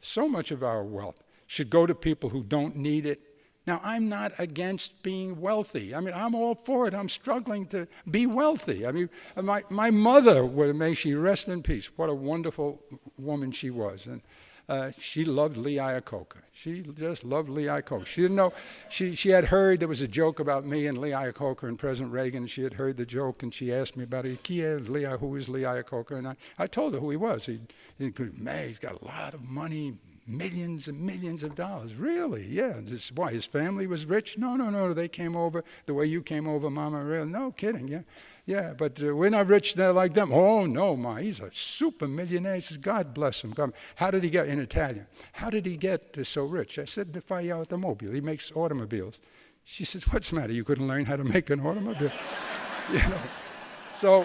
should go to people who don't need it? Now, I'm not against being wealthy. I mean, I'm all for it. I'm struggling to be wealthy. I mean, my mother, may she rest in peace, what a wonderful woman she was. And she loved Lee Iacocca. She just loved Lee Iacocca. She didn't know, she had heard there was a joke about me and Lee Iacocca and President Reagan. She had heard the joke, and she asked me about it. Who is Lee Iacocca? And I told her who he was. He's got a lot of money, millions and millions of dollars. Really? Yeah. Why? His family was rich? No. They came over the way you came over, Mama. Really? No kidding. Yeah. Yeah, but we're not rich there like them. Oh, no, Ma, he's a super millionaire. He says, God bless him. How did he get, in Italian, how did he get so rich? I said, the fai automobile. He makes automobiles. She says, what's the matter? You couldn't learn how to make an automobile? So,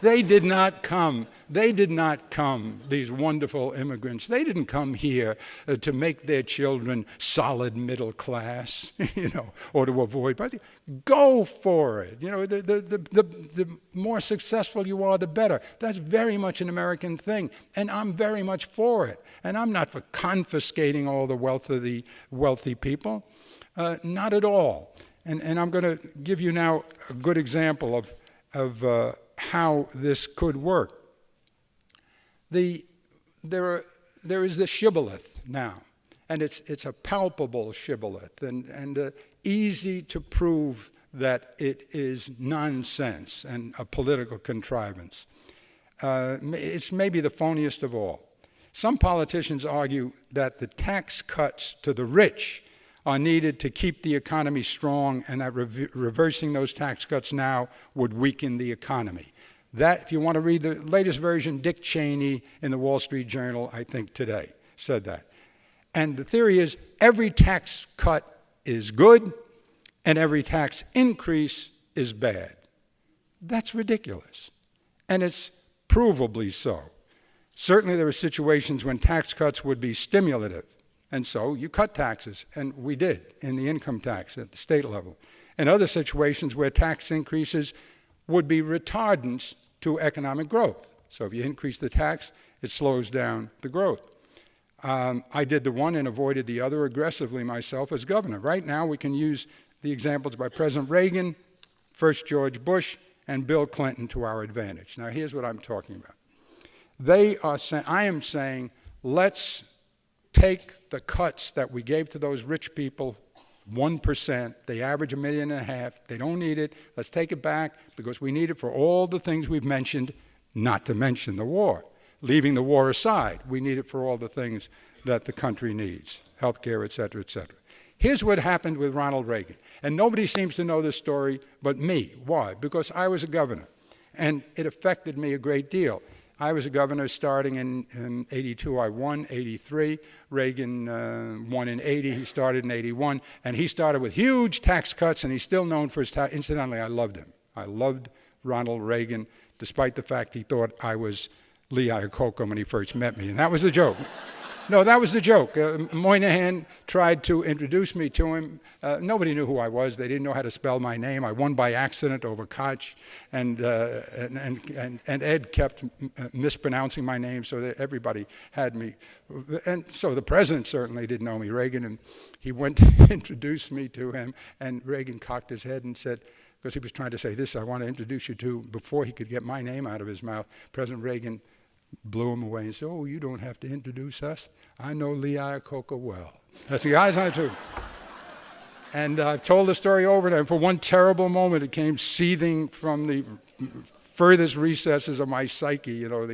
they did not come, these wonderful immigrants. They didn't come here to make their children solid middle class, or to avoid poverty. Go for it. The more successful you are, the better. That's very much an American thing, and I'm very much for it. And I'm not for confiscating all the wealth of the wealthy people. Not at all. And I'm going to give you now a good example of how this could work. There is the shibboleth now, and it's a palpable shibboleth, and easy to prove that it is nonsense and a political contrivance. It's maybe the phoniest of all. Some politicians argue that the tax cuts to the rich are needed to keep the economy strong, and that reversing those tax cuts now would weaken the economy. That, if you want to read the latest version, Dick Cheney in the Wall Street Journal, I think today, said that. And the theory is every tax cut is good and every tax increase is bad. That's ridiculous. And it's provably so. Certainly there are situations when tax cuts would be stimulative. And so you cut taxes, and we did in the income tax at the state level. And other situations where tax increases would be retardants to economic growth. So if you increase the tax, it slows down the growth. I did the one and avoided the other aggressively myself as governor. Right now, we can use the examples by President Reagan, first George Bush, and Bill Clinton to our advantage. Now, here's what I'm talking about. I am saying, let's take the cuts that we gave to those rich people, 1%, they average $1.5 million, they don't need it, let's take it back because we need it for all the things we've mentioned, not to mention the war. Leaving the war aside, we need it for all the things that the country needs, healthcare, et cetera, et cetera. Here's what happened with Ronald Reagan. And nobody seems to know this story but me. Why? Because I was a governor, and it affected me a great deal. I was a governor starting in 82. I won 83. Reagan won in 80. He started in 81. And he started with huge tax cuts, and he's still known for his tax. Incidentally, I loved him. I loved Ronald Reagan, despite the fact he thought I was Lee Iacocca when he first met me. And that was the joke. No, that was the joke. Moynihan tried to introduce me to him. Nobody knew who I was. They didn't know how to spell my name. I won by accident over Koch, and Ed kept mispronouncing my name, so that everybody had me. And so the president certainly didn't know me, Reagan, and he went to introduce me to him, and Reagan cocked his head and said, because he was trying to say this, I want to introduce you to, before he could get my name out of his mouth, President Reagan blew him away and said, oh, you don't have to introduce us. I know Lee Iacocca well. That's the eyes on it too. And I've told the story over and over. For one terrible moment, it came seething from the furthest recesses of my psyche, you know,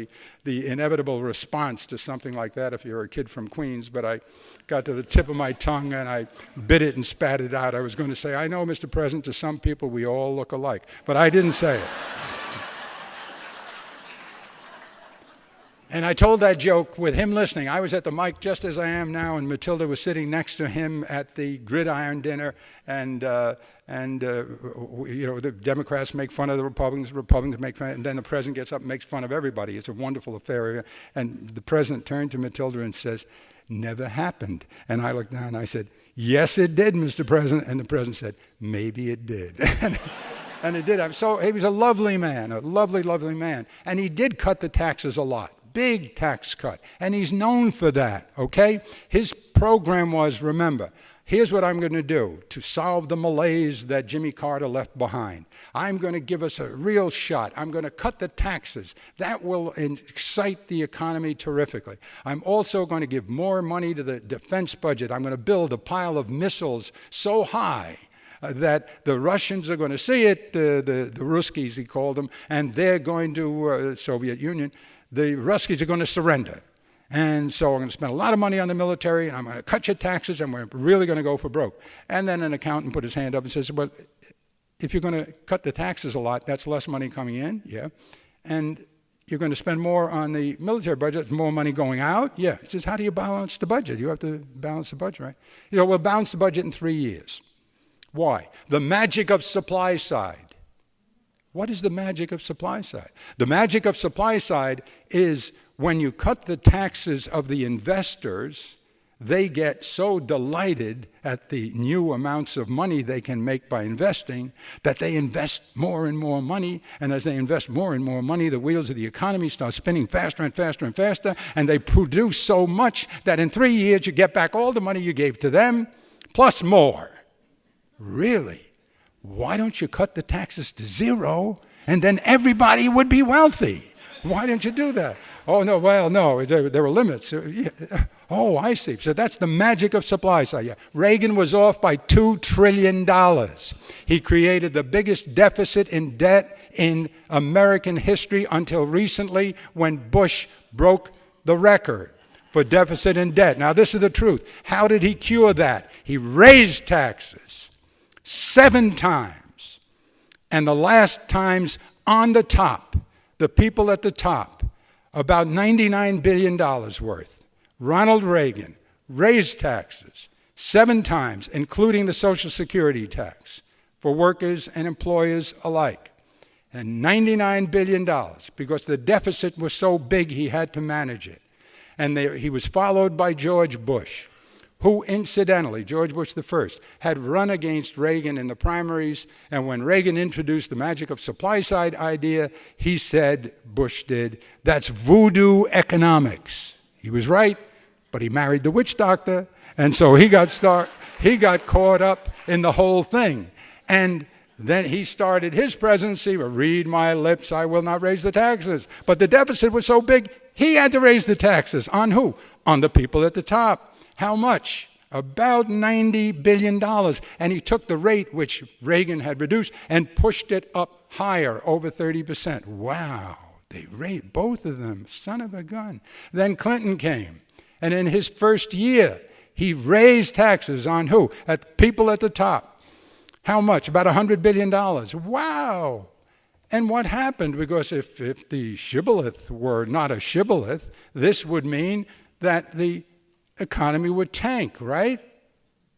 the inevitable response to something like that if you're a kid from Queens. But I got to the tip of my tongue and I bit it and spat it out. I was going to say, I know, Mr. President, to some people we all look alike. But I didn't say it. And I told that joke with him listening. I was at the mic just as I am now, and Matilda was sitting next to him at the gridiron dinner, and you know, the Democrats make fun of the Republicans make fun, and then the president gets up and makes fun of everybody. It's a wonderful affair. And the president turned to Matilda and says, never happened. And I looked down and I said, yes, it did, Mr. President. And the president said, maybe it did. And it did. So he was a lovely man, a lovely, lovely man. And he did cut the taxes a lot. Big tax cut. And he's known for that, okay? His program was, remember, here's what I'm going to do to solve the malaise that Jimmy Carter left behind. I'm going to give us a real shot. I'm going to cut the taxes. That will excite the economy terrifically. I'm also going to give more money to the defense budget. I'm going to build a pile of missiles so high that the Russians are going to see it, the Ruskies, he called them, and they're going to, Soviet Union, the Ruskies are going to surrender. And so I'm going to spend a lot of money on the military, and I'm going to cut your taxes, and we're really going to go for broke. And then an accountant put his hand up and says, well, if you're going to cut the taxes a lot, that's less money coming in, yeah. And you're going to spend more on the military budget, more money going out, yeah. He says, how do you balance the budget? You have to balance the budget, right? You know, we'll balance the budget in 3 years. Why? The magic of supply side. What is the magic of supply side? The magic of supply side is when you cut the taxes of the investors, they get so delighted at the new amounts of money they can make by investing that they invest more and more money. And as they invest more and more money, the wheels of the economy start spinning faster and faster and faster. And they produce so much that in 3 years you get back all the money you gave to them, plus more. Really? Why don't you cut the taxes to zero and then everybody would be wealthy? Why didn't you do that? Oh, no, well, no, there were limits. Oh, I see. So that's the magic of supply side. Yeah. Reagan was off by $2 trillion. He created the biggest deficit in debt in American history until recently when Bush broke the record for deficit and debt. Now, this is the truth. How did he cure that? He raised taxes 7 times. And the last times on the top, the people at the top, about $99 billion worth. Ronald Reagan raised taxes 7 times, including the Social Security tax for workers and employers alike. And $99 billion, because the deficit was so big he had to manage it. And he was followed by George Bush, who incidentally, George Bush I, had run against Reagan in the primaries, and when Reagan introduced the magic of supply side idea, he said, Bush did, that's voodoo economics. He was right, but he married the witch doctor, and so he got caught up in the whole thing. And then he started his presidency, read my lips, I will not raise the taxes. But the deficit was so big, he had to raise the taxes. On who? On the people at the top. How much? About $90 billion. And he took the rate, which Reagan had reduced, and pushed it up higher, over 30%. Wow. They raised both of them, son of a gun. Then Clinton came. And in his first year, he raised taxes on who? At people at the top. How much? About $100 billion. Wow. And what happened? Because if the shibboleth were not a shibboleth, this would mean that the economy would tank, right?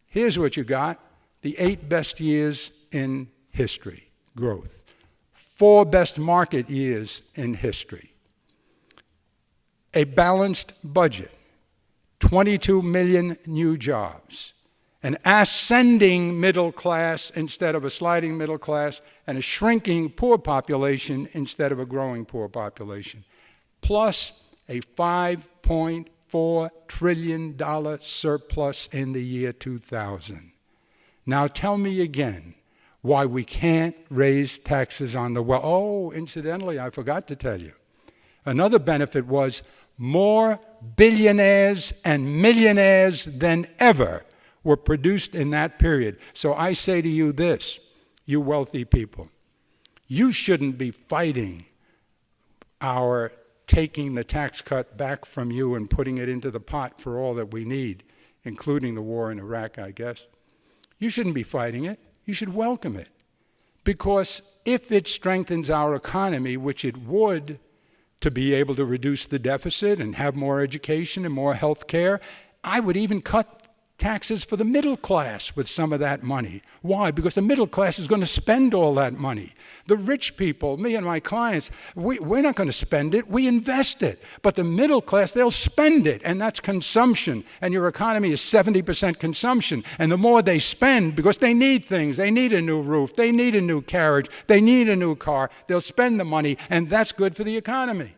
Here's what you got. The 8 best years in history, growth. 4 best market years in history. A balanced budget. 22 million new jobs. An ascending middle class instead of a sliding middle class, and a shrinking poor population instead of a growing poor population, plus a $5.4 trillion surplus in the year 2000. Now tell me again why we can't raise taxes on the wealth. Oh, incidentally, I forgot to tell you. Another benefit was more billionaires and millionaires than ever were produced in that period. So I say to you this, you wealthy people, you shouldn't be fighting our taking the tax cut back from you and putting it into the pot for all that we need, including the war in Iraq, I guess. You shouldn't be fighting it. You should welcome it. Because if it strengthens our economy, which it would, to be able to reduce the deficit and have more education and more health care, I would even cut taxes for the middle class with some of that money. Why? Because the middle class is going to spend all that money. The rich people, me and my clients, we're not going to spend it, we invest it. But the middle class, they'll spend it, and that's consumption. And your economy is 70% consumption. And the more they spend, because they need things, they need a new roof, they need a new carriage, they need a new car, they'll spend the money, and that's good for the economy.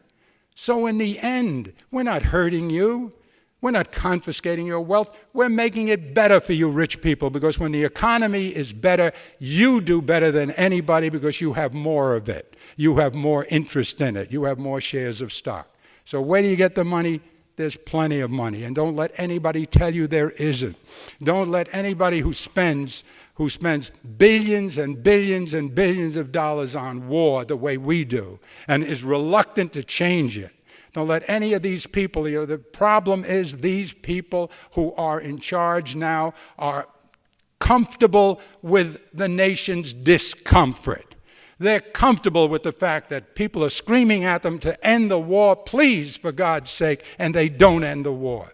So in the end, we're not hurting you. We're not confiscating your wealth. We're making it better for you rich people, because when the economy is better, you do better than anybody because you have more of it. You have more interest in it. You have more shares of stock. So where do you get the money? There's plenty of money. And don't let anybody tell you there isn't. Don't let anybody who spends billions and billions and billions of dollars on war the way we do and is reluctant to change it. Don't let any of these people, the problem is these people who are in charge now are comfortable with the nation's discomfort. They're comfortable with the fact that people are screaming at them to end the war, please, for God's sake, and they don't end the war.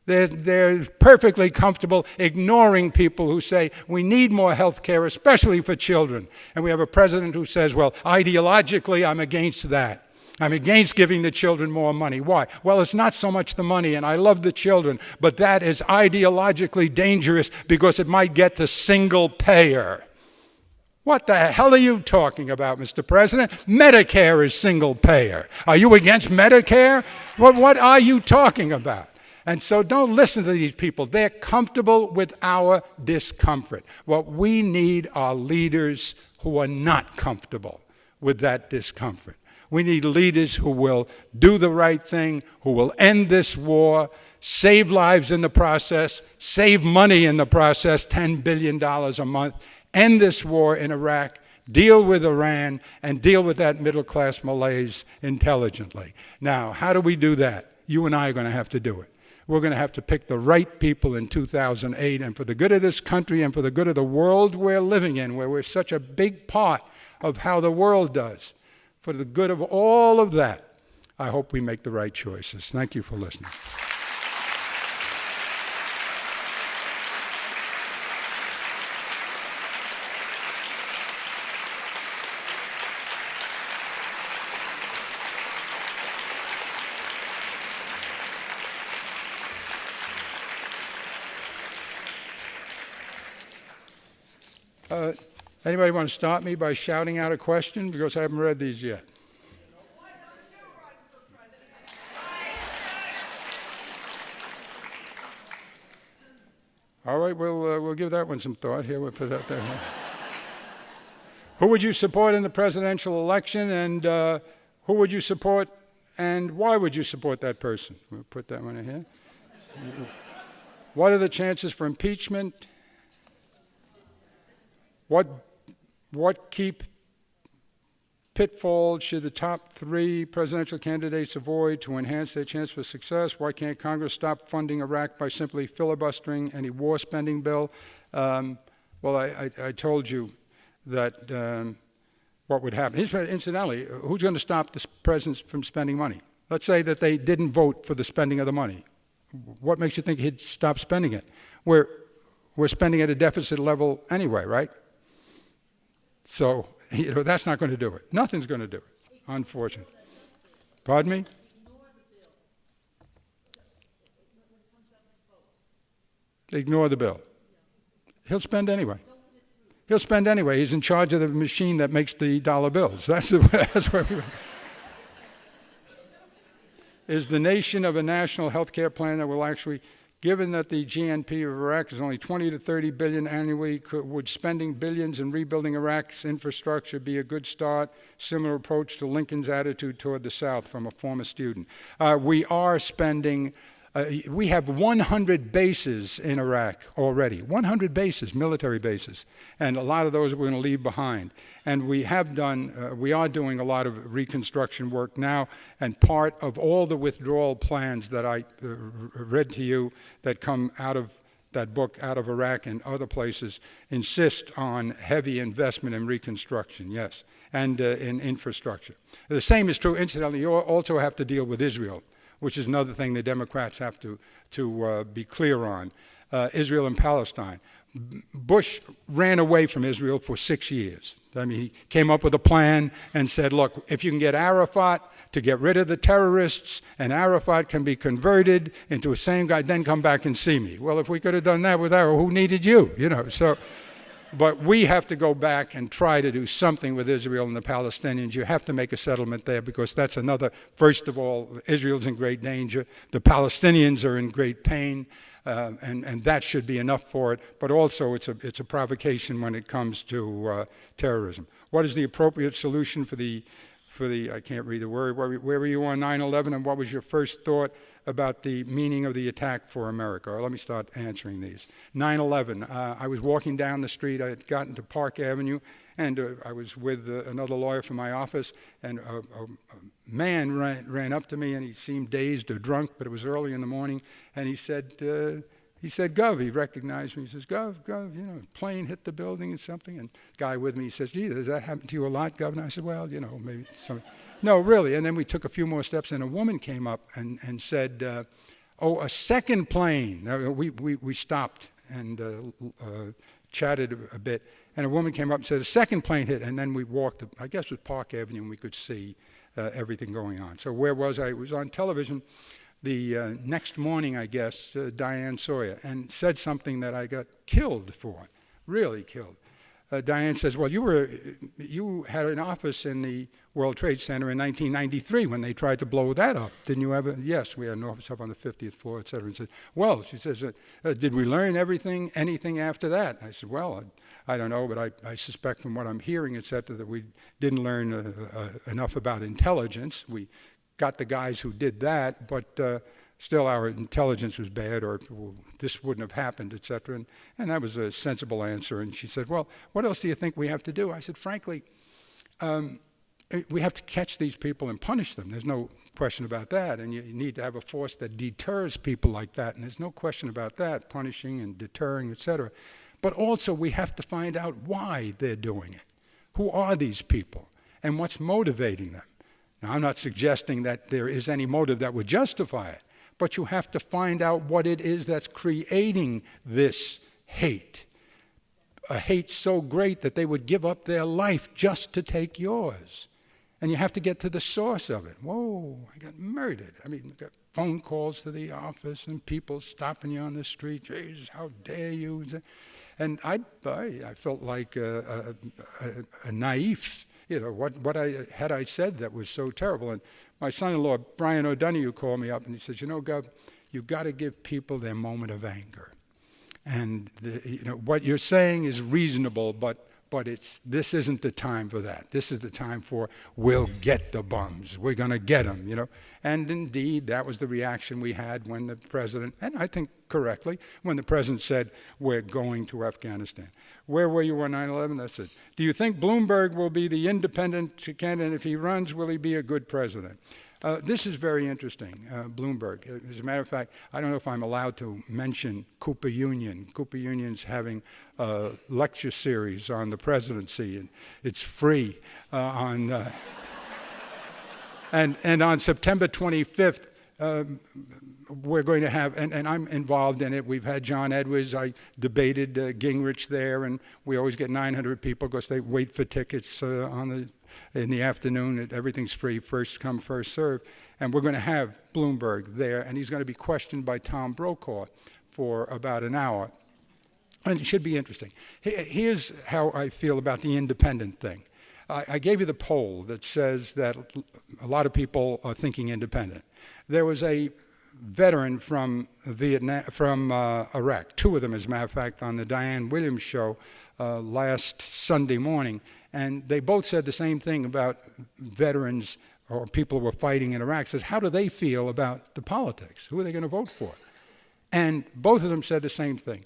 They're perfectly comfortable ignoring people who say we need more health care, especially for children. And we have a president who says, well, ideologically, I'm against that. I'm against giving the children more money. Why? Well, it's not so much the money, and I love the children, but that is ideologically dangerous because it might get to single payer. What the hell are you talking about, Mr. President? Medicare is single payer. Are you against Medicare? What are you talking about? And so don't listen to these people. They're comfortable with our discomfort. What we need are leaders who are not comfortable with that discomfort. We need leaders who will do the right thing, who will end this war, save lives in the process, save money in the process, $10 billion a month, end this war in Iraq, deal with Iran, and deal with that middle-class malaise intelligently. Now, how do we do that? You and I are going to have to do it. We're going to have to pick the right people in 2008, and for the good of this country and for the good of the world we're living in, where we're such a big part of how the world does, for the good of all of that, I hope we make the right choices. Thank you for listening. Anybody want to stop me by shouting out a question? Because I haven't read these yet. All right, we'll give that one some thought. Here, we'll put that there. Who would you support in the presidential election, and who would you support, and why would you support that person? We'll put that one in here. What are the chances for impeachment? What key pitfalls should the top 3 presidential candidates avoid to enhance their chance for success? Why can't Congress stop funding Iraq by simply filibustering any war spending bill? Well, I told you that what would happen. Incidentally, who's going to stop the president from spending money? Let's say that they didn't vote for the spending of the money. What makes you think he'd stop spending it? We're spending at a deficit level anyway, right? So, that's not going to do it. Nothing's going to do it, unfortunately. Pardon me? Ignore the bill. He'll spend anyway. He'll spend anyway. He's in charge of the machine that makes the dollar bills. That's where we Is the nation of a national health care plan that will actually, given that the GNP of Iraq is only 20 to 30 billion annually, would spending billions in rebuilding Iraq's infrastructure be a good start? Similar approach to Lincoln's attitude toward the South from a former student. We are spending, we have 100 bases in Iraq already, 100 bases, military bases, and a lot of those we're going to leave behind. And we have done, we are doing a lot of reconstruction work now, and part of all the withdrawal plans that I read to you that come out of that book, Out of Iraq and Other Places, insist on heavy investment in reconstruction, yes, and in infrastructure. The same is true, incidentally, you also have to deal with Israel, which is another thing the Democrats have to be clear on. Israel and Palestine. Bush ran away from Israel for 6 years. I mean, he came up with a plan and said, look, if you can get Arafat to get rid of the terrorists and Arafat can be converted into a same guy, then come back and see me. Well, if we could have done that with Arafat, who needed you? So, but we have to go back and try to do something with Israel and the Palestinians. You have to make a settlement there because that's another, first of all, Israel's in great danger. The Palestinians are in great pain. And that should be enough for it, but also it's a provocation when it comes to terrorism. What is the appropriate solution for the I can't read the word, where were you on 9/11, and what was your first thought about the meaning of the attack for America? Or let me start answering these. 9/11, I was walking down the street, I had gotten to Park Avenue, and I was with another lawyer from my office, and a man ran up to me, and he seemed dazed or drunk, but it was early in the morning, and he said, Gov, he recognized me. He says, Gov, plane hit the building or something. And the guy with me, he says, gee, does that happen to you a lot, Gov? And I said, well, maybe some. No, really. And then we took a few more steps, and a woman came up and said, a second plane. We stopped and chatted a bit, and a woman came up and said, a second plane hit, and then we walked, I guess it was Park Avenue, and we could see everything going on. So where was I? It was on television the next morning, I guess, Diane Sawyer, and said something that I got killed for, really killed. Diane says, well, you had an office in the World Trade Center in 1993 when they tried to blow that up. Didn't you ever? Yes, we had an office up on the 50th floor, et cetera. And said, well, she says, did we learn anything after that? I said, well, I don't know, but I suspect from what I'm hearing, et cetera, that we didn't learn enough about intelligence. We got the guys who did that, but still our intelligence was bad, or this wouldn't have happened, et cetera. And that was a sensible answer. And she said, well, what else do you think we have to do? I said, frankly, we have to catch these people and punish them. There's no question about that. And you need to have a force that deters people like that. And there's no question about that, punishing and deterring, et cetera. But also we have to find out why they're doing it. Who are these people? And what's motivating them? Now, I'm not suggesting that there is any motive that would justify it, but you have to find out what it is that's creating this hate. A hate so great that they would give up their life just to take yours. And you have to get to the source of it. Whoa, I got murdered. I mean, I got phone calls to the office and people stopping you on the street. Jesus, how dare you? And I felt like a naif. What had I said that was so terrible? And my son-in-law, Brian O'Donoghue, called me up and he says, Gov, you've got to give people their moment of anger. And what you're saying is reasonable, but this isn't the time for that. This is the time for, we'll get the bums. We're going to get them, And indeed, that was the reaction we had when the president, and I think correctly, when the president said, we're going to Afghanistan. Where were you on 9/11? That's it. Do you think Bloomberg will be the independent candidate? If he runs, will he be a good president? This is very interesting, Bloomberg. As a matter of fact, I don't know if I'm allowed to mention Cooper Union. Cooper Union's having a lecture series on the presidency, and it's free and on September 25th, we're going to have, and I'm involved in it. We've had John Edwards. I debated Gingrich there, and we always get 900 people because they wait for tickets in the afternoon. Everything's free, first come, first serve. And we're going to have Bloomberg there, and he's going to be questioned by Tom Brokaw for about an hour. And it should be interesting. Here's how I feel about the independent thing. I gave you the poll that says that a lot of people are thinking independent. There was a veteran from Vietnam, from Iraq, two of them, as a matter of fact, on the Diane Williams show last Sunday morning, and they both said the same thing about veterans or people who were fighting in Iraq. Says, how do they feel about the politics? Who are they going to vote for? And both of them said the same thing.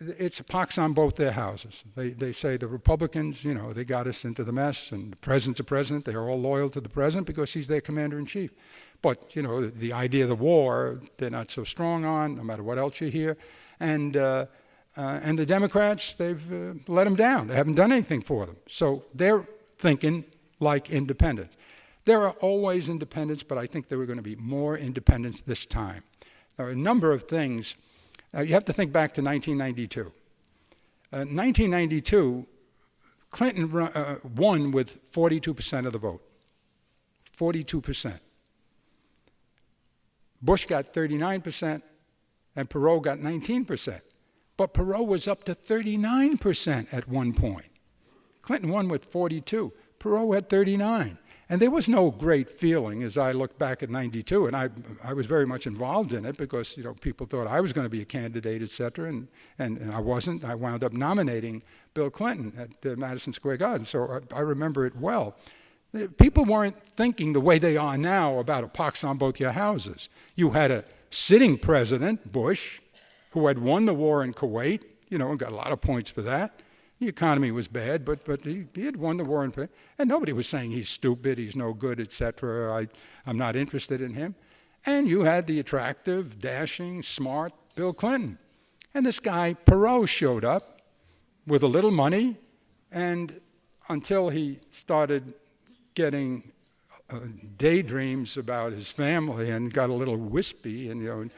It's a pox on both their houses. They say the Republicans, they got us into the mess, and the president's a president. They're all loyal to the president because he's their commander-in-chief. But, the idea of the war, they're not so strong on, no matter what else you hear. And the Democrats, they've let them down. They haven't done anything for them. So they're thinking like independents. There are always independents, but I think there are going to be more independents this time. There are a number of things. You have to think back to 1992. 1992, Clinton won with 42% of the vote. 42%. Bush got 39%, and Perot got 19%. But Perot was up to 39% at one point. Clinton won with 42. Perot had 39. And there was no great feeling as I look back at 92, and I was very much involved in it because people thought I was going to be a candidate, et cetera, and I wasn't. I wound up nominating Bill Clinton at Madison Square Garden, so I remember it well. People weren't thinking the way they are now about a pox on both your houses. You had a sitting president, Bush, who had won the war in Kuwait, and got a lot of points for that. The economy was bad, but he had won the war in Kuwait. And nobody was saying he's stupid, he's no good, etc. I'm not interested in him. And you had the attractive, dashing, smart Bill Clinton. And this guy, Perot, showed up with a little money, and until he started getting daydreams about his family and got a little wispy, and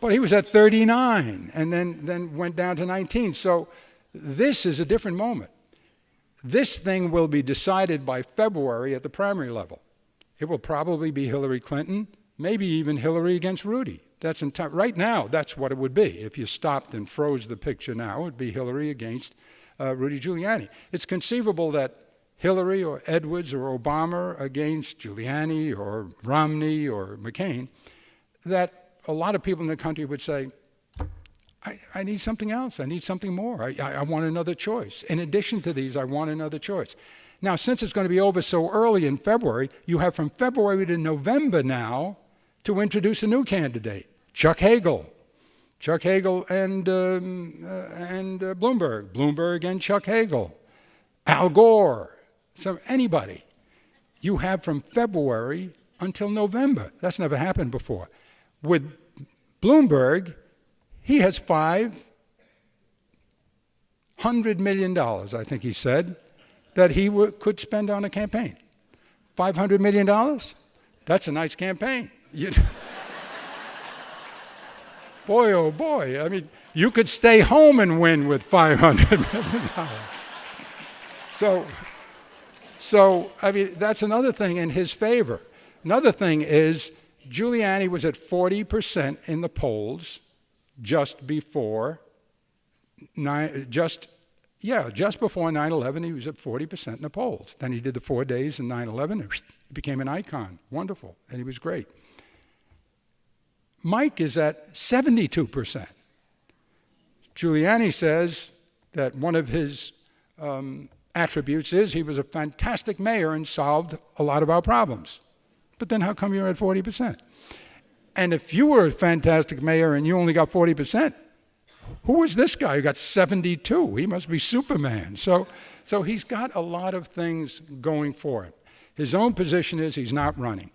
but he was at 39 and then went down to 19. So this is a different moment. This thing will be decided by February at the primary level. It will probably be Hillary Clinton, maybe even Hillary against Rudy. Right now, that's what it would be. If you stopped and froze the picture now, it would be Hillary against Rudy Giuliani. It's conceivable that Hillary or Edwards or Obama against Giuliani or Romney or McCain, that a lot of people in the country would say, I need something else. I need something more. I want another choice. In addition to these, I want another choice. Now, since it's going to be over so early in February, you have from February to November now to introduce a new candidate, Chuck Hagel. Chuck Hagel and Bloomberg. Bloomberg and Chuck Hagel. Al Gore. So anybody. You have from February until November. That's never happened before. With Bloomberg, he has $500 million, I think he said, that he could spend on a campaign. $500 million? That's a nice campaign. Boy, oh boy. I mean, you could stay home and win with $500 million. So, I mean, that's another thing in his favor. Another thing is, Giuliani was at 40% in the polls just before 9/11. He was at 40% in the polls. Then he did the 4 days in 9/11, and he became an icon. Wonderful, and he was great. Mike is at 72%. Giuliani says that one of his attributes is he was a fantastic mayor and solved a lot of our problems. But then how come you're at 40%? And if you were a fantastic mayor and you only got 40%, who is this guy who got 72? He must be Superman. So he's got a lot of things going for him. His own position is he's not running.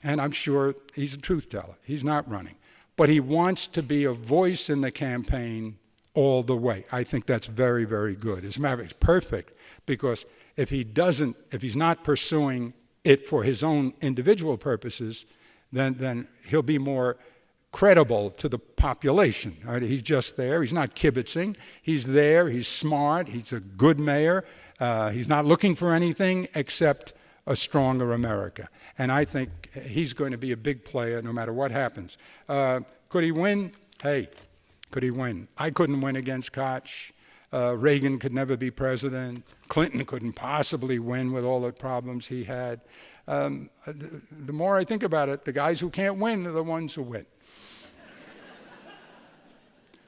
And I'm sure he's a truth teller. He's not running. But he wants to be a voice in the campaign all the way. I think that's very, very good. As a matter of fact, it's perfect, because if he's not pursuing it for his own individual purposes, then he'll be more credible to the population. Right? He's just there. He's not kibitzing. He's there. He's smart. He's a good mayor. He's not looking for anything except a stronger America. And I think he's going to be a big player no matter what happens. Could he win? Hey, could he win? I couldn't win against Koch. Reagan could never be president. Clinton couldn't possibly win with all the problems he had. The more I think about it, the guys who can't win are the ones who win.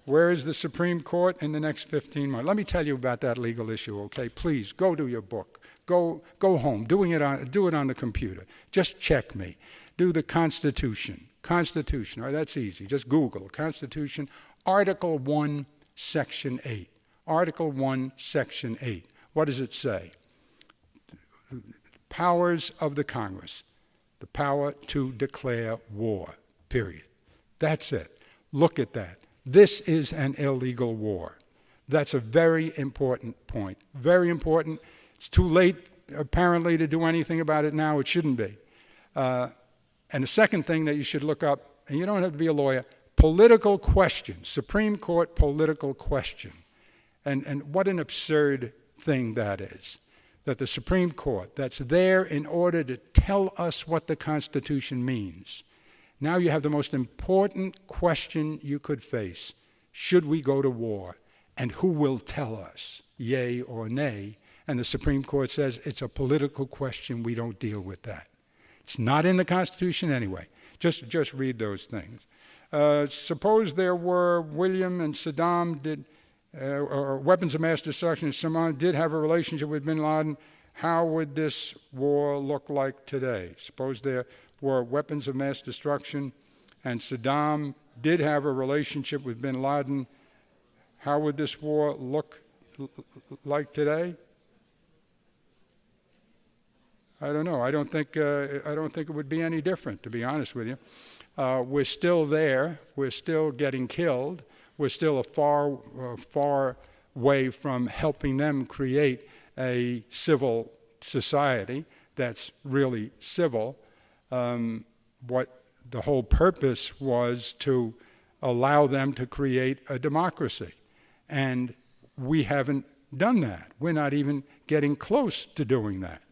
Where is the Supreme Court in the next 15 months? Let me tell you about that legal issue, okay? Please, go do your book. Go home. Do it on the computer. Just check me. Do the Constitution. Constitution. All right, that's easy. Just Google Constitution. Article 1, Section 8. Article 1, Section 8. What does it say? Powers of the Congress. The power to declare war, period. That's it. Look at that. This is an illegal war. That's a very important point. Very important. It's too late, apparently, to do anything about it now. It shouldn't be. And the second thing that you should look up, and you don't have to be a lawyer, political question, Supreme Court political question. And what an absurd thing that is, that the Supreme Court, that's there in order to tell us what the Constitution means. Now you have the most important question you could face. Should we go to war? And who will tell us, yay or nay? And the Supreme Court says it's a political question. We don't deal with that. It's not in the Constitution anyway. Just read those things. Suppose there were William and Saddam or weapons of mass destruction, and Saddam did have a relationship with bin Laden. How would this war look like today? Suppose there were weapons of mass destruction and Saddam did have a relationship with bin Laden. How would this war look like today? I don't know. I don't think it would be any different, to be honest with you. We're still there. We're still getting killed. We're still a far way from helping them create a civil society that's really civil. What the whole purpose was to allow them to create a democracy. And we haven't done that. We're not even getting close to doing that.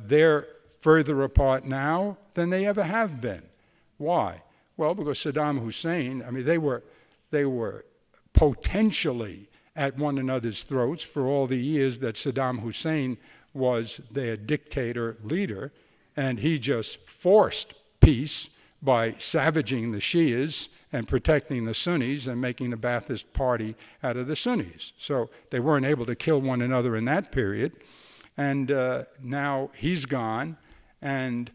They're further apart now than they ever have been. Why? Well, because Saddam Hussein, I mean, they were potentially at one another's throats for all the years that Saddam Hussein was their dictator leader, and he just forced peace by savaging the Shias and protecting the Sunnis and making the Ba'athist Party out of the Sunnis. So they weren't able to kill one another in that period. And now he's gone, and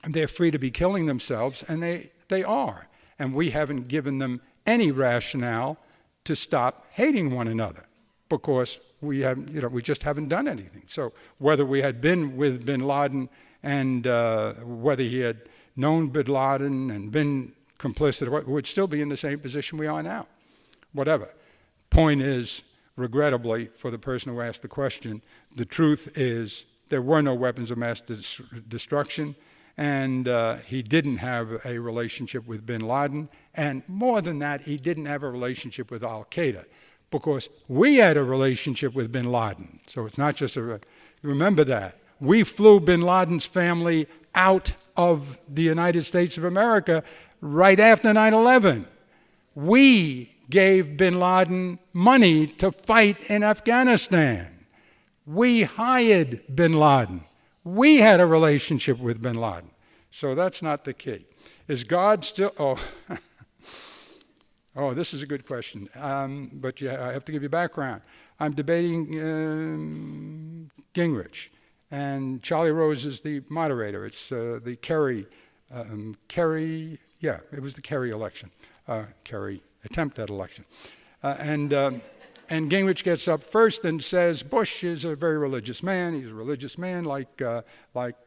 they're free to be killing themselves, and they are. And we haven't given them any rationale to stop hating one another, because we just haven't done anything. So whether we had been with bin Laden and whether he had known bin Laden and been complicit, we'd still be in the same position we are now. Whatever. Point is, regrettably, for the person who asked the question, the truth is there were no weapons of mass destruction, and he didn't have a relationship with bin Laden, and more than that, he didn't have a relationship with al-Qaeda, because we had a relationship with bin Laden. So it's not just remember that. We flew bin Laden's family out of the United States of America right after 9/11. We gave bin Laden money to fight in Afghanistan. We hired bin Laden. We had a relationship with bin Laden. So that's not the key. Is God still, oh, this is a good question, but I have to give you background. I'm debating Gingrich, and Charlie Rose is the moderator. It's the Kerry, it was the Kerry election, Kerry attempt at election. And Gingrich gets up first and says, Bush is a very religious man. He's a religious man like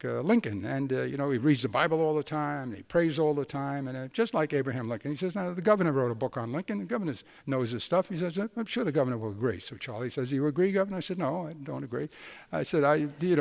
Lincoln. And, he reads the Bible all the time. And he prays all the time. And just like Abraham Lincoln. He says, now, the governor wrote a book on Lincoln. The governor knows his stuff. He says, I'm sure the governor will agree. So Charlie says, do you agree, Governor? I said, no, I don't agree. I said, he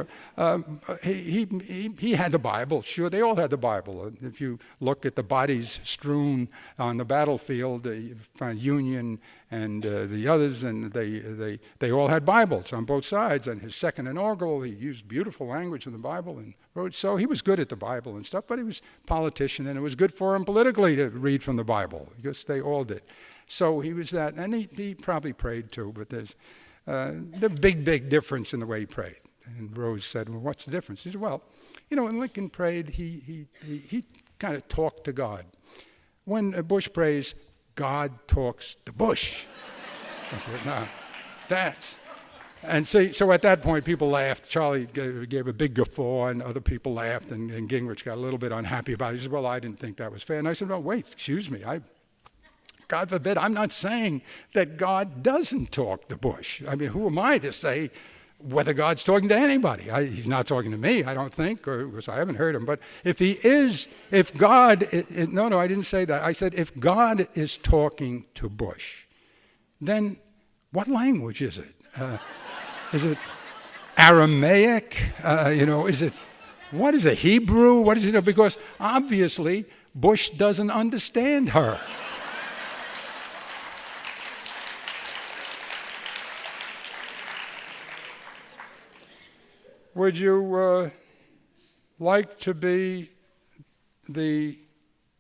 had the Bible. Sure, they all had the Bible. If you look at the bodies strewn on the battlefield, you find Union and the others, and they all had Bibles on both sides. And his second inaugural, he used beautiful language in the Bible and wrote. So he was good at the Bible and stuff, but he was a politician, and it was good for him politically to read from the Bible, because they all did. So he was that, and he probably prayed too, but there's the big difference in the way he prayed. And Rose said, well, what's the difference? He said, well, when Lincoln prayed, he kind of talked to God. When Bush prays, God talks to Bush. I said, no, that's... And so at that point, people laughed. Charlie gave a big guffaw, and other people laughed, and Gingrich got a little bit unhappy about it. He said, well, I didn't think that was fair. And I said, well, wait, excuse me. God forbid, I'm not saying that God doesn't talk to Bush. I mean, who am I to say whether God's talking to anybody? He's not talking to me, I don't think, because I haven't heard him. But if he is, if God, no, I didn't say that. I said, if God is talking to Bush, then what language is it? Is it Aramaic? What is it, Hebrew? What is it? Because obviously Bush doesn't understand her. Would you like to be the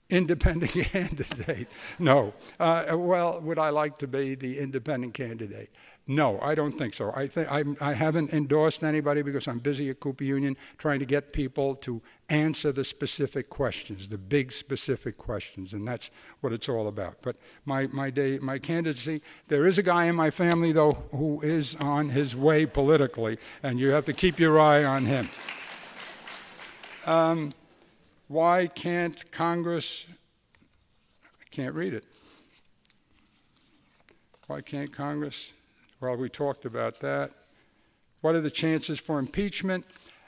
independent candidate? No. Well, would I like to be the independent candidate? No, I don't think so. I haven't endorsed anybody because I'm busy at Cooper Union trying to get people to answer the specific questions, the big specific questions, and that's what it's all about. But my candidacy, there is a guy in my family, though, who is on his way politically, and you have to keep your eye on him. Why can't Congress, I can't read it. Why can't Congress? Well, we talked about that. What are the chances for impeachment?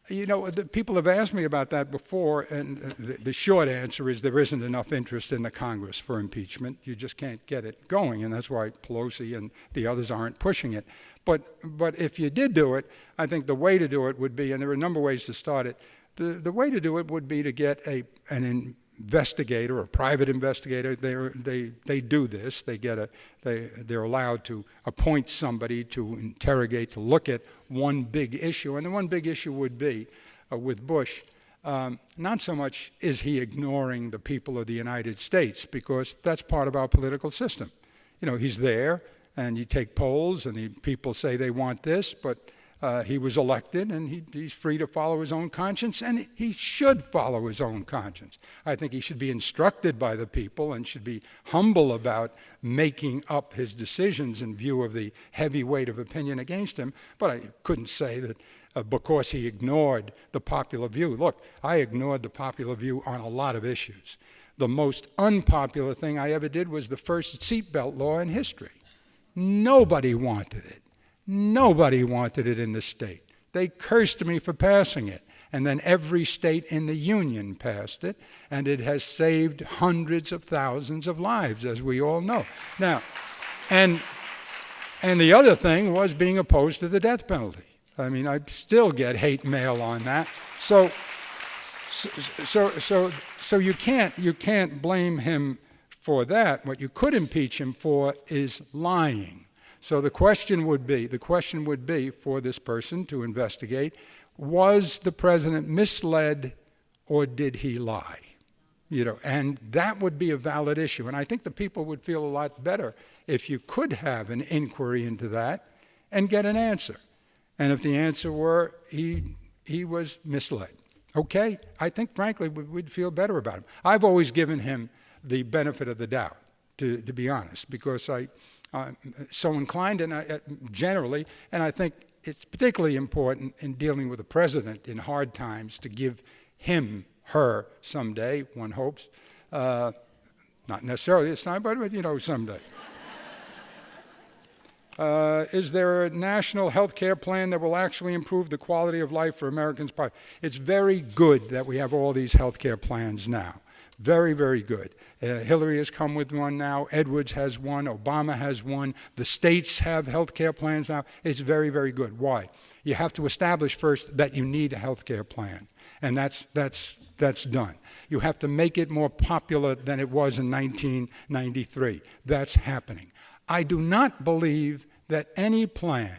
The people have asked me about that before, and the short answer is there isn't enough interest in the Congress for impeachment. You just can't get it going, and that's why Pelosi and the others aren't pushing it. But if you did do it, I think the way to do it would be, and there are a number of ways to start it, the way to do it would be to get an investigator, a private investigator. They do this. They're allowed to appoint somebody to interrogate, to look at one big issue. And the one big issue would be with Bush, not so much is he ignoring the people of the United States, because that's part of our political system. He's there, and you take polls, and the people say they want this, but he was elected, and he's free to follow his own conscience, and he should follow his own conscience. I think he should be instructed by the people and should be humble about making up his decisions in view of the heavy weight of opinion against him. But I couldn't say that because he ignored the popular view. Look, I ignored the popular view on a lot of issues. The most unpopular thing I ever did was the first seatbelt law in history. Nobody wanted it. Nobody wanted it in the state. They cursed me for passing it. And then every state in the Union passed it, and it has saved hundreds of thousands of lives, as we all know. Now, and the other thing was being opposed to the death penalty. I mean, I still get hate mail on that. So you can't blame him for that. What you could impeach him for is lying. So the question would be for this person to investigate, was the president misled or did he lie? And that would be a valid issue. And I think the people would feel a lot better if you could have an inquiry into that and get an answer. And if the answer were he was misled, okay, I think, frankly, we'd feel better about him. I've always given him the benefit of the doubt, to be honest, because I'm so inclined, and generally, and I think it's particularly important in dealing with a president in hard times to give him, her, someday, one hopes, not necessarily this time, but someday. Is there a national health care plan that will actually improve the quality of life for Americans? It's very good that we have all these health care plans now. Very, very good. Hillary has come with one now. Edwards has one. Obama has one. The states have health care plans now. It's very, very good. Why? You have to establish first that you need a health care plan, and that's done. You have to make it more popular than it was in 1993. That's happening. I do not believe that any plan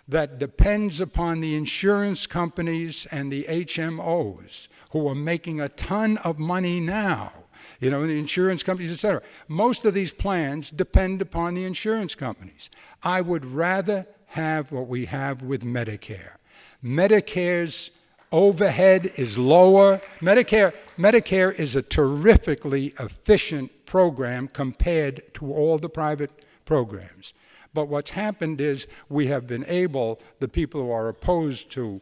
that depends upon the insurance companies and the HMOs who are making a ton of money now, the insurance companies, et cetera. Most of these plans depend upon the insurance companies. I would rather have what we have with Medicare. Medicare's overhead is lower. Medicare is a terrifically efficient program compared to all the private programs. But what's happened is we have been able, the people who are opposed to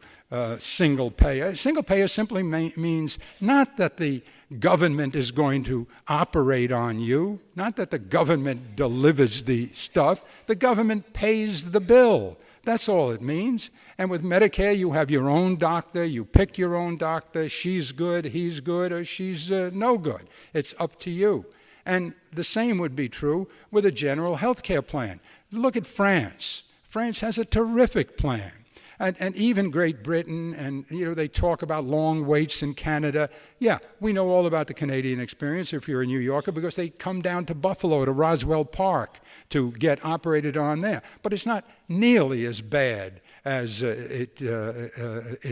single payer simply means not that the government is going to operate on you, not that the government delivers the stuff, the government pays the bill. That's all it means. And with Medicare, you have your own doctor, you pick your own doctor, she's good, he's good, or she's no good. It's up to you. And the same would be true with a general health care plan. Look at France. France has a terrific plan. And even Great Britain, and they talk about long waits in Canada. Yeah, we know all about the Canadian experience if you're a New Yorker, because they come down to Buffalo, to Roswell Park, to get operated on there. But it's not nearly as bad as it's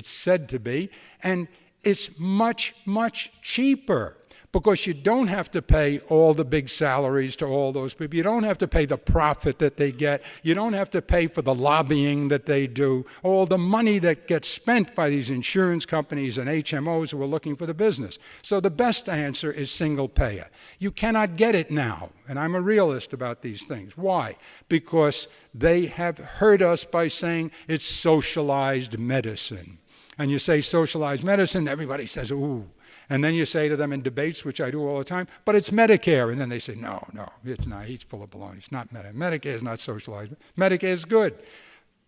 said to be, and it's much, much cheaper. Because you don't have to pay all the big salaries to all those people. You don't have to pay the profit that they get. You don't have to pay for the lobbying that they do, all the money that gets spent by these insurance companies and HMOs who are looking for the business. So the best answer is single payer. You cannot get it now, and I'm a realist about these things. Why? Because they have hurt us by saying it's socialized medicine. And you say socialized medicine, everybody says, ooh. And then you say to them in debates, which I do all the time, but it's Medicare. And then they say, no, it's not. He's full of baloney. It's not Medicare. Medicare is not socialized. Medicare is good.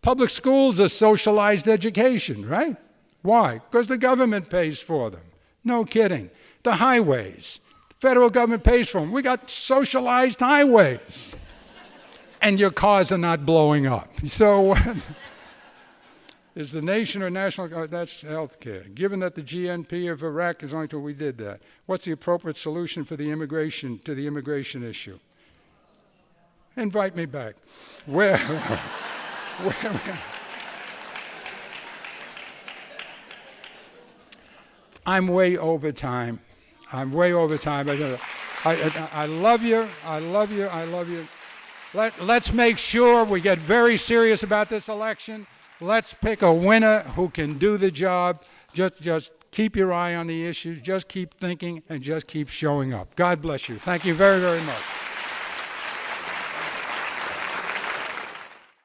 Public schools are socialized education, right? Why? Because the government pays for them. No kidding. The highways. The federal government pays for them. We got socialized highways. And your cars are not blowing up. So... Is the nation or national, that's health care. Given that the GNP of Iraq is only till we did that, what's the appropriate solution for the immigration issue? Invite me back. Where I'm way over time. I love you. Let's make sure we get very serious about this election. Let's pick a winner who can do the job. Just keep your eye on the issues. Just keep thinking and just keep showing up. God bless you. Thank you very, very much.